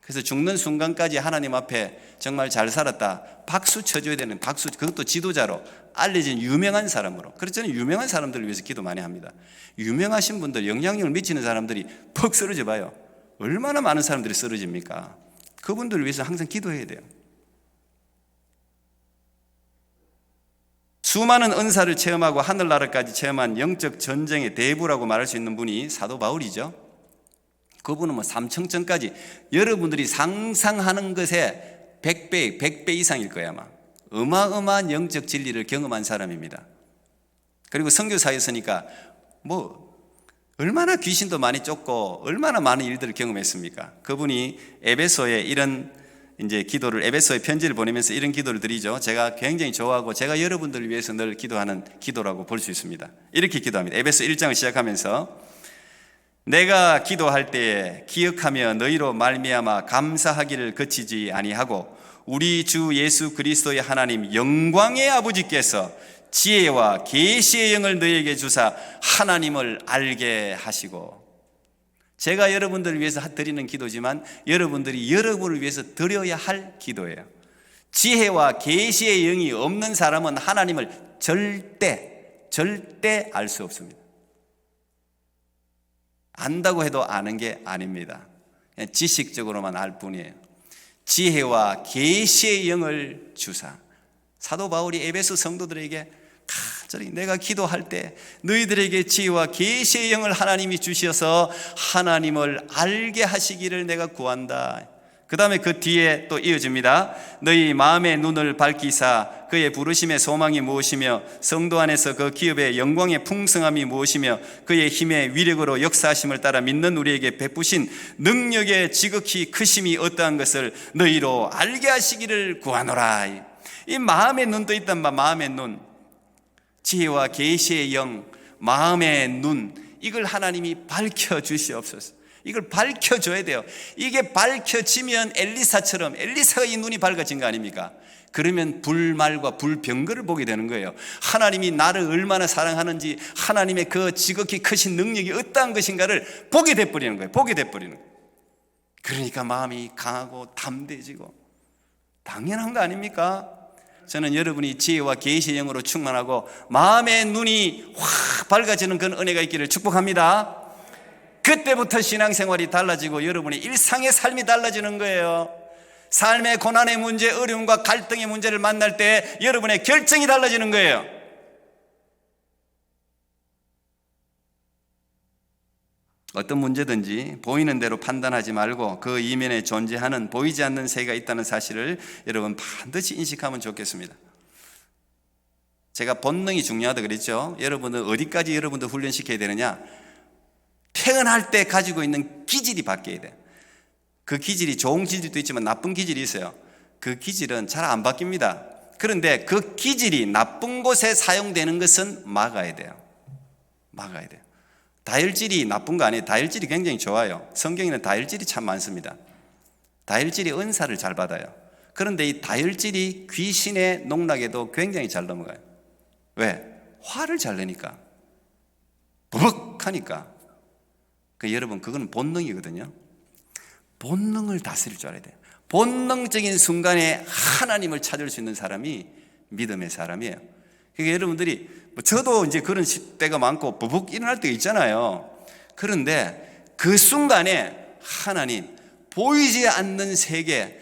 그래서 죽는 순간까지 하나님 앞에 정말 잘 살았다, 박수 쳐줘야 되는, 박수, 그것도 지도자로 알려진 유명한 사람으로. 그래서 저는 유명한 사람들을 위해서 기도 많이 합니다. 유명하신 분들, 영향력을 미치는 사람들이 퍽 쓰러져 봐요. 얼마나 많은 사람들이 쓰러집니까? 그분들을 위해서 항상 기도해야 돼요. 수많은 은사를 체험하고 하늘나라까지 체험한 영적 전쟁의 대부라고 말할 수 있는 분이 사도 바울이죠. 그분은 뭐 삼청천까지 여러분들이 상상하는 것에 100배 이상일 거야 아마. 어마어마한 영적 진리를 경험한 사람입니다. 그리고 선교사였으니까 뭐 얼마나 귀신도 많이 쫓고 얼마나 많은 일들을 경험했습니까? 그분이 에베소에 이런 이제 기도를, 에베소에 편지를 보내면서 이런 기도를 드리죠. 제가 굉장히 좋아하고 제가 여러분들을 위해서 늘 기도하는 기도라고 볼 수 있습니다. 이렇게 기도합니다. 에베소 1장을 시작하면서 내가 기도할 때에 기억하며 너희로 말미암아 감사하기를 그치지 아니하고 우리 주 예수 그리스도의 하나님 영광의 아버지께서 지혜와 계시의 영을 너희에게 주사 하나님을 알게 하시고. 제가 여러분들을 위해서 드리는 기도지만 여러분들이 여러분을 위해서 드려야 할 기도예요. 지혜와 계시의 영이 없는 사람은 하나님을 절대 알 수 없습니다. 안다고 해도 아는 게 아닙니다. 그냥 지식적으로만 알 뿐이에요. 지혜와 계시의 영을 주사. 사도 바울이 에베소 성도들에게 간절히 내가 기도할 때 너희들에게 지혜와 계시의 영을 하나님이 주셔서 하나님을 알게 하시기를 내가 구한다. 그 다음에 그 뒤에 또 이어집니다. 너희 마음의 눈을 밝히사 그의 부르심의 소망이 무엇이며 성도 안에서 그 기업의 영광의 풍성함이 무엇이며 그의 힘의 위력으로 역사하심을 따라 믿는 우리에게 베푸신 능력의 지극히 크심이 어떠한 것을 너희로 알게 하시기를 구하노라. 이 마음의 눈도 있단 말. 마음의 눈, 지혜와 계시의 영, 마음의 눈, 이걸 하나님이 밝혀주시옵소서. 이걸 밝혀줘야 돼요. 이게 밝혀지면 엘리사처럼, 엘리사가 이 눈이 밝아진 거 아닙니까? 그러면 불말과 불병거를 보게 되는 거예요. 하나님이 나를 얼마나 사랑하는지, 하나님의 그 지극히 크신 능력이 어떠한 것인가를 보게 돼버리는 거예요. 보게 돼버리는 거예요. 그러니까 마음이 강하고 담대해지고 당연한 거 아닙니까? 저는 여러분이 지혜와 계시의 영으로 충만하고 마음의 눈이 확 밝아지는 그런 은혜가 있기를 축복합니다. 그때부터 신앙생활이 달라지고 여러분의 일상의 삶이 달라지는 거예요. 삶의 고난의 문제, 어려움과 갈등의 문제를 만날 때 여러분의 결정이 달라지는 거예요. 어떤 문제든지 보이는 대로 판단하지 말고 그 이면에 존재하는 보이지 않는 세계가 있다는 사실을 여러분 반드시 인식하면 좋겠습니다. 제가 본능이 중요하다 그랬죠. 여러분은 어디까지 여러분도 훈련시켜야 되느냐? 태어날 때 가지고 있는 기질이 바뀌어야 돼. 그 기질이 좋은 기질도 있지만 나쁜 기질이 있어요. 그 기질은 잘 안 바뀝니다. 그런데 그 기질이 나쁜 곳에 사용되는 것은 막아야 돼요. 막아야 돼요. 다혈질이 나쁜 거 아니에요. 다혈질이 굉장히 좋아요. 성경에는 다혈질이 참 많습니다. 다혈질이 은사를 잘 받아요. 그런데 이 다혈질이 귀신의 농락에도 굉장히 잘 넘어가요. 왜? 화를 잘 내니까, 버벅하니까. 여러분, 그건 본능이거든요. 본능을 다스릴 줄 알아야 돼요. 본능적인 순간에 하나님을 찾을 수 있는 사람이 믿음의 사람이에요. 그러니까 여러분들이, 저도 이제 그런 때가 많고 버벅 일어날 때가 있잖아요. 그런데 그 순간에 하나님, 보이지 않는 세계,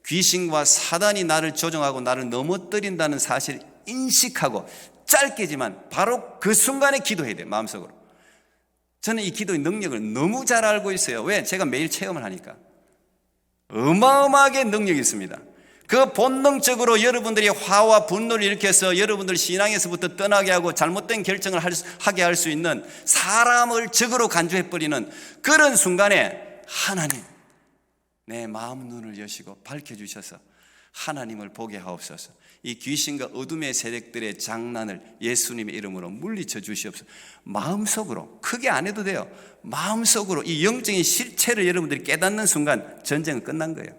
귀신과 사단이 나를 조종하고 나를 넘어뜨린다는 사실을 인식하고 짧게지만 바로 그 순간에 기도해야 돼요. 마음속으로. 저는 이 기도의 능력을 너무 잘 알고 있어요. 왜? 제가 매일 체험을 하니까. 어마어마하게 능력이 있습니다. 그 본능적으로 여러분들이 화와 분노를 일으켜서 여러분들 신앙에서부터 떠나게 하고 잘못된 결정을 하게 할 수 있는, 사람을 적으로 간주해버리는 그런 순간에 하나님, 내 마음 눈을 여시고 밝혀주셔서 하나님을 보게 하옵소서. 이 귀신과 어둠의 세력들의 장난을 예수님의 이름으로 물리쳐 주시옵소서. 마음속으로, 크게 안 해도 돼요. 마음속으로 이 영적인 실체를 여러분들이 깨닫는 순간 전쟁은 끝난 거예요.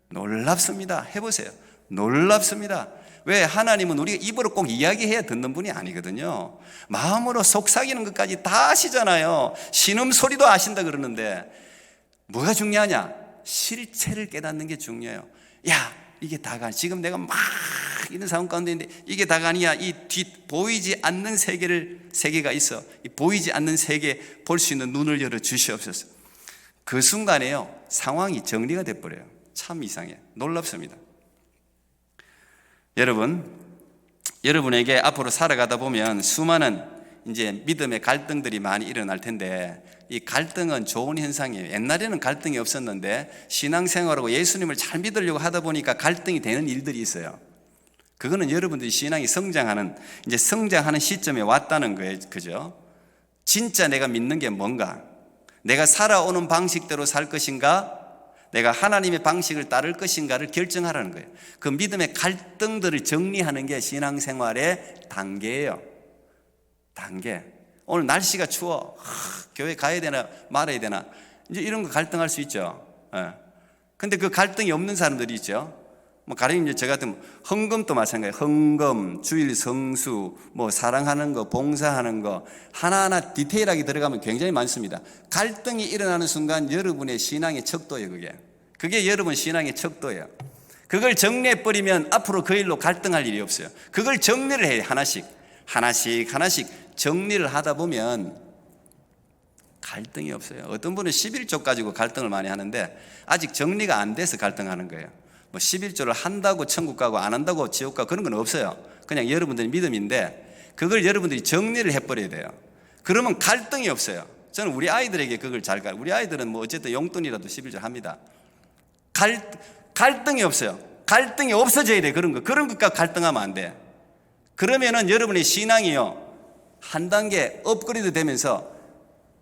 놀랍습니다. 해보세요. 놀랍습니다. 왜? 하나님은 우리가 입으로 꼭 이야기해야 듣는 분이 아니거든요. 마음으로 속삭이는 것까지 다 아시잖아요. 신음소리도 아신다 그러는데 뭐가 중요하냐? 실체를 깨닫는 게 중요해요. 야, 이게 다가, 지금 내가 막 이런 상황 가운데 있는데 이게 다가 아니야. 이 보이지 않는 세계가 있어. 이 보이지 않는 세계 볼 수 있는 눈을 열어 주시옵소서. 그 순간에요, 상황이 정리가 돼버려요. 참 이상해요. 놀랍습니다. 여러분에게 앞으로 살아가다 보면 수많은 이제 믿음의 갈등들이 많이 일어날 텐데, 이 갈등은 좋은 현상이에요. 옛날에는 갈등이 없었는데 신앙생활하고 예수님을 잘 믿으려고 하다 보니까 갈등이 되는 일들이 있어요. 그거는 여러분들이 신앙이 성장하는 시점에 왔다는 거예요. 그죠? 진짜 내가 믿는 게 뭔가, 내가 살아오는 방식대로 살 것인가, 내가 하나님의 방식을 따를 것인가를 결정하라는 거예요. 그 믿음의 갈등들을 정리하는 게 신앙생활의 단계예요. 단계. 오늘 날씨가 추워. 교회 가야 되나 말아야 되나, 이제 이런 거 갈등할 수 있죠. 근데 그 갈등이 없는 사람들이 있죠. 뭐 가령 이제 저 같은 헌금도 마찬가지예요. 헌금, 주일 성수, 뭐 사랑하는 거, 봉사하는 거 하나하나 디테일하게 들어가면 굉장히 많습니다. 갈등이 일어나는 순간 여러분의 신앙의 척도예요. 그게 여러분 신앙의 척도예요. 그걸 정리해버리면 앞으로 그 일로 갈등할 일이 없어요. 그걸 정리를 해요. 하나씩 정리를 하다 보면 갈등이 없어요. 어떤 분은 11조 가지고 갈등을 많이 하는데 아직 정리가 안 돼서 갈등하는 거예요. 뭐 11조를 한다고 천국 가고 안 한다고 지옥 가고 그런 건 없어요. 그냥 여러분들의 믿음인데 그걸 여러분들이 정리를 해버려야 돼요. 그러면 갈등이 없어요. 저는 우리 아이들에게 그걸 우리 아이들은 뭐 어쨌든 용돈이라도 11조 합니다. 갈등이 없어요. 갈등이 없어져야 돼. 그런 것과 갈등하면 안 돼. 그러면은 여러분의 신앙이요, 한 단계 업그레이드 되면서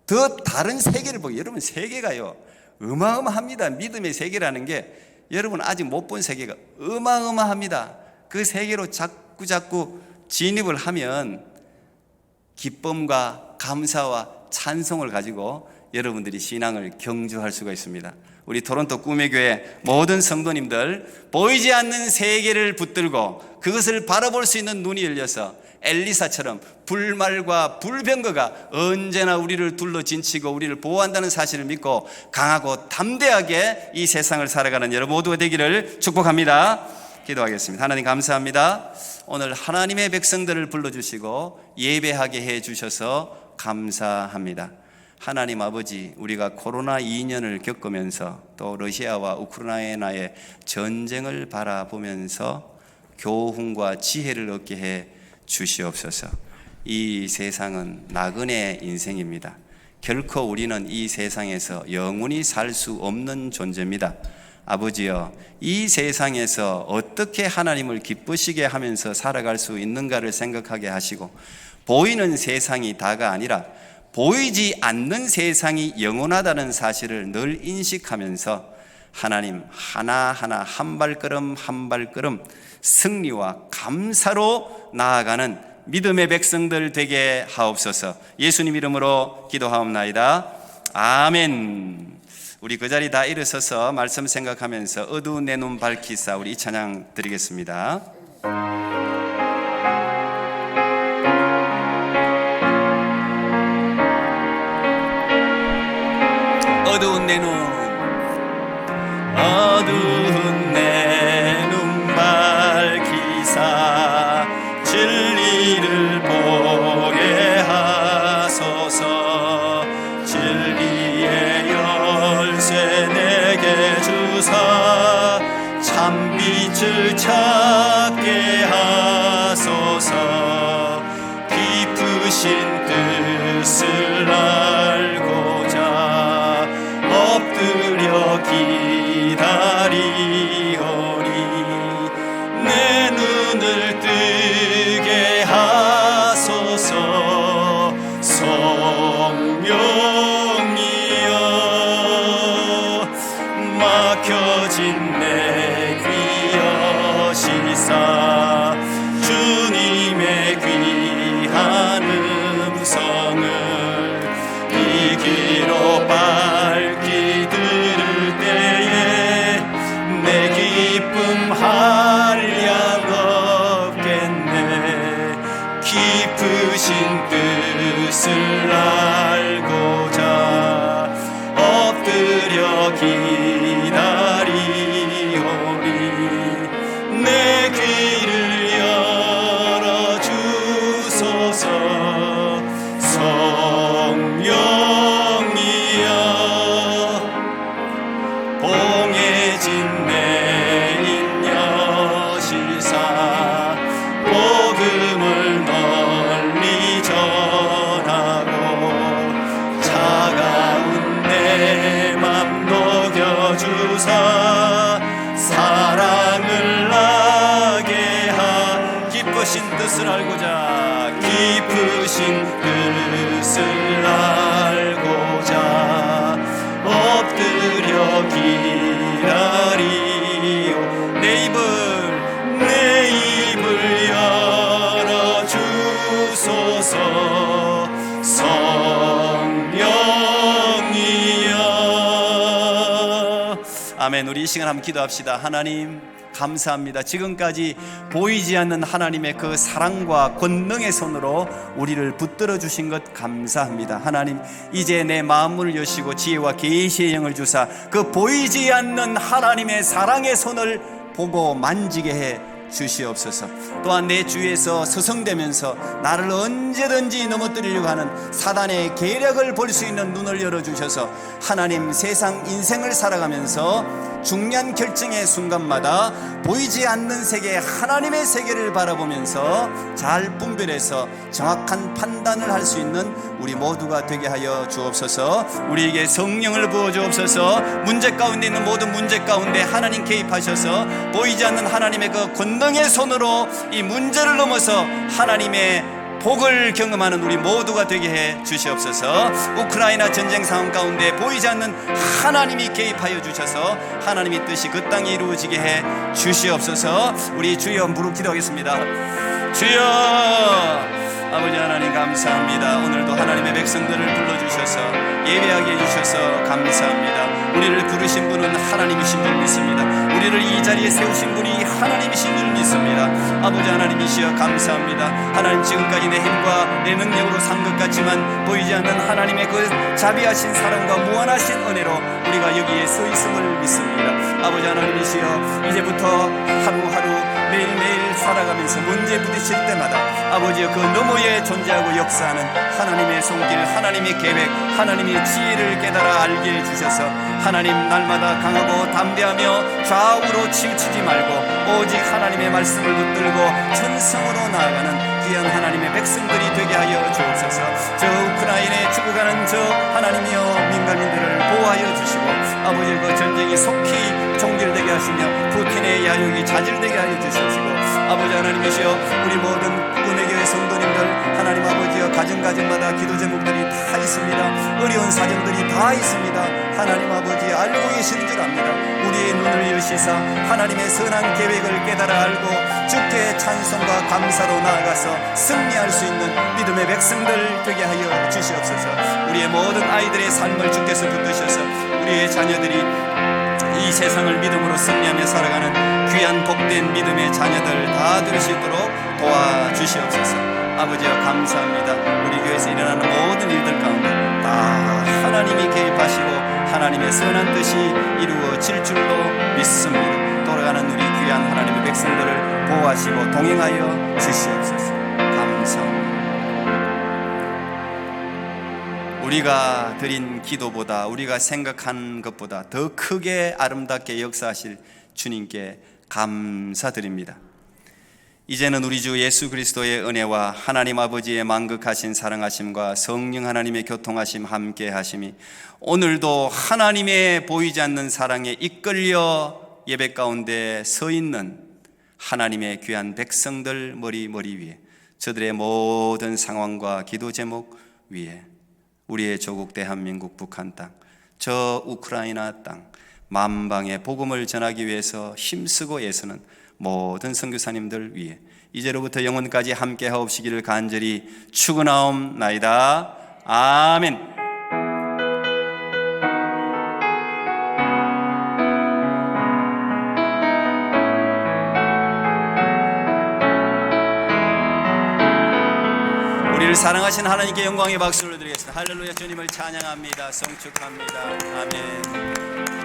더 다른 세계를 보게. 여러분 세계가요 어마어마합니다. 믿음의 세계라는 게 여러분 아직 못 본 세계가 어마어마합니다. 그 세계로 자꾸 진입을 하면 기쁨과 감사와 찬송을 가지고 여러분들이 신앙을 경주할 수가 있습니다. 우리 토론토 꿈의 교회 모든 성도님들, 보이지 않는 세계를 붙들고 그것을 바라볼 수 있는 눈이 열려서 엘리사처럼 불말과 불병거가 언제나 우리를 둘러진치고 우리를 보호한다는 사실을 믿고 강하고 담대하게 이 세상을 살아가는 여러분 모두가 되기를 축복합니다. 기도하겠습니다. 하나님 감사합니다. 오늘 하나님의 백성들을 불러주시고 예배하게 해주셔서 감사합니다. 하나님 아버지, 우리가 코로나 2년을 겪으면서 또 러시아와 우크라이나의 전쟁을 바라보면서 교훈과 지혜를 얻게 해 주시옵소서. 이 세상은 나그네 인생입니다. 결코 우리는 이 세상에서 영원히 살 수 없는 존재입니다. 아버지여, 이 세상에서 어떻게 하나님을 기쁘시게 하면서 살아갈 수 있는가를 생각하게 하시고, 보이는 세상이 다가 아니라 보이지 않는 세상이 영원하다는 사실을 늘 인식하면서 하나님 하나하나 한 발걸음 한 발걸음 승리와 감사로 나아가는 믿음의 백성들 되게 하옵소서. 예수님 이름으로 기도하옵나이다. 아멘. 우리 그 자리 다 일어서서 말씀 생각하면서 어두운 내 눈 밝히사 우리 이 찬양 드리겠습니다. 어두운 내 눈, 어두운 내 눈 밝히사 진리를 보게 하소서. 진리의 열쇠 내게 주사 참빛을 찾게 하소서. 깊으신 뜻을 알고자 엎드려 기다리오니 봉해진 내 귀 여시사 주님의 귀한 음성을 이 귀로 밝히 들을 때에 내 기쁨 한량 없겠네. 깊으신 뜻을 알고자 엎드려 기다리오니 내 귀를 열어주소서. 성령이여 봉해진 내 인여시사 복음을 널리 전하고 차가운 내 맘 녹여주사 사랑을 나게 기쁘신 뜻을 알고자 깊으신 뜻을 알고자 엎드려 기다리오. 내 입을 열어주소서. 성령이여. 아멘. 우리 이 시간 한번 기도합시다. 하나님 감사합니다. 지금까지 보이지 않는 하나님의 그 사랑과 권능의 손으로 우리를 붙들어 주신 것 감사합니다. 하나님, 이제 내 마음을 여시고 지혜와 계시의 영을 주사 그 보이지 않는 하나님의 사랑의 손을 보고 만지게 해 주시옵소서. 또한 내 주위에서 서성대면서 나를 언제든지 넘어뜨리려고 하는 사단의 계략을 볼 수 있는 눈을 열어주셔서 하나님, 세상 인생을 살아가면서 중요한 결정의 순간마다 보이지 않는 세계, 하나님의 세계를 바라보면서 잘 분별해서 정확한 판단을 할 수 있는 우리 모두가 되게 하여 주옵소서. 우리에게 성령을 부어 주옵소서. 문제 가운데 있는 모든 문제 가운데 하나님 개입하셔서 보이지 않는 하나님의 그 권능의 손으로 이 문제를 넘어서 하나님의 복을 경험하는 우리 모두가 되게 해 주시옵소서. 우크라이나 전쟁 상황 가운데 보이지 않는 하나님이 개입하여 주셔서 하나님의 뜻이 그 땅에 이루어지게 해 주시옵소서. 우리 주여 무릎 기도하겠습니다. 주여, 아버지 하나님 감사합니다. 오늘도 하나님의 백성들을 불러주셔서 예배하게 해주셔서 감사합니다. 우리를 부르신 분은 하나님이신 줄 믿습니다. 우리를 이 자리에 세우신 분이 하나님이신 줄 믿습니다. 아버지 하나님이시여 감사합니다. 하나님, 지금까지 내 힘과 내 능력으로 산 것 같지만 보이지 않는 하나님의 그 자비하신 사랑과 무한하신 은혜로 우리가 여기에 서 있음을 믿습니다. 아버지 하나님이시여, 이제부터 하루하루 매일매일 살아가면서 문제에 부딪힐 때마다 아버지여, 그 너머에 존재하고 역사하는 하나님의 손길, 하나님의 계획, 하나님의 지혜를 깨달아 알게 해주셔서 하나님, 날마다 강하고 담대하며 좌우로 치우치지 말고 오직 하나님의 말씀을 붙들고 천성으로 나아가는 귀한 하나님의 백성들이 되게 하여 주옵소서. 저 우크라이나에 죽어가는 저 하나님이여 민간인들을 보호하여 주시고 아버지, 그 전쟁이 속히 종결되게 하시며 푸틴의 야욕이 자질되게 하여 주시옵시고 아버지 하나님이시여, 우리 모든 은혜교회 성도님들 하나님 아버지여, 가정가정마다 기도 제목들이 다 있습니다. 어려운 사정들이 다 있습니다. 하나님 아버지 알고 계시는 줄 압니다. 우리의 눈을 여시사 하나님의 선한 계획을 깨달아 알고 주께 찬송과 감사로 나아가서 승리할 수 있는 믿음의 백성들 되게 하여 주시옵소서. 우리의 모든 아이들의 삶을 주께서 붙드셔서 우리의 자녀들이 이 세상을 믿음으로 승리하며 살아가는 귀한 복된 믿음의 자녀들 다 될 수 있도록 도와주시옵소서. 아버지여 감사합니다. 우리 교회에서 일어나는 모든 일들 가운데 다 하나님이 개입하시고 하나님의 선한 뜻이 이루어질 줄로 믿습니다. 돌아가는 우리 귀한 하나님의 백성들을 보호하시고 동행하여 주시옵소서. 감사합니다. 우리가 드린 기도보다, 우리가 생각한 것보다 더 크게 아름답게 역사하실 주님께 감사드립니다. 이제는 우리 주 예수 그리스도의 은혜와 하나님 아버지의 만극하신 사랑하심과 성령 하나님의 교통하심 함께 하심이 오늘도 하나님의 보이지 않는 사랑에 이끌려 예배 가운데 서 있는 하나님의 귀한 백성들 머리 위에, 저들의 모든 상황과 기도 제목 위에, 우리의 조국 대한민국 북한 땅, 저 우크라이나 땅, 만방에 복음을 전하기 위해서 힘쓰고 애쓰는 모든 선교사님들 위해 이제로부터 영원까지 함께 하옵시기를 간절히 축원하옵나이다. 아멘. 우리를 사랑하신 하나님께 영광의 박수를 드리겠습니다. 할렐루야. 주님을 찬양합니다. 성축합니다. 아멘.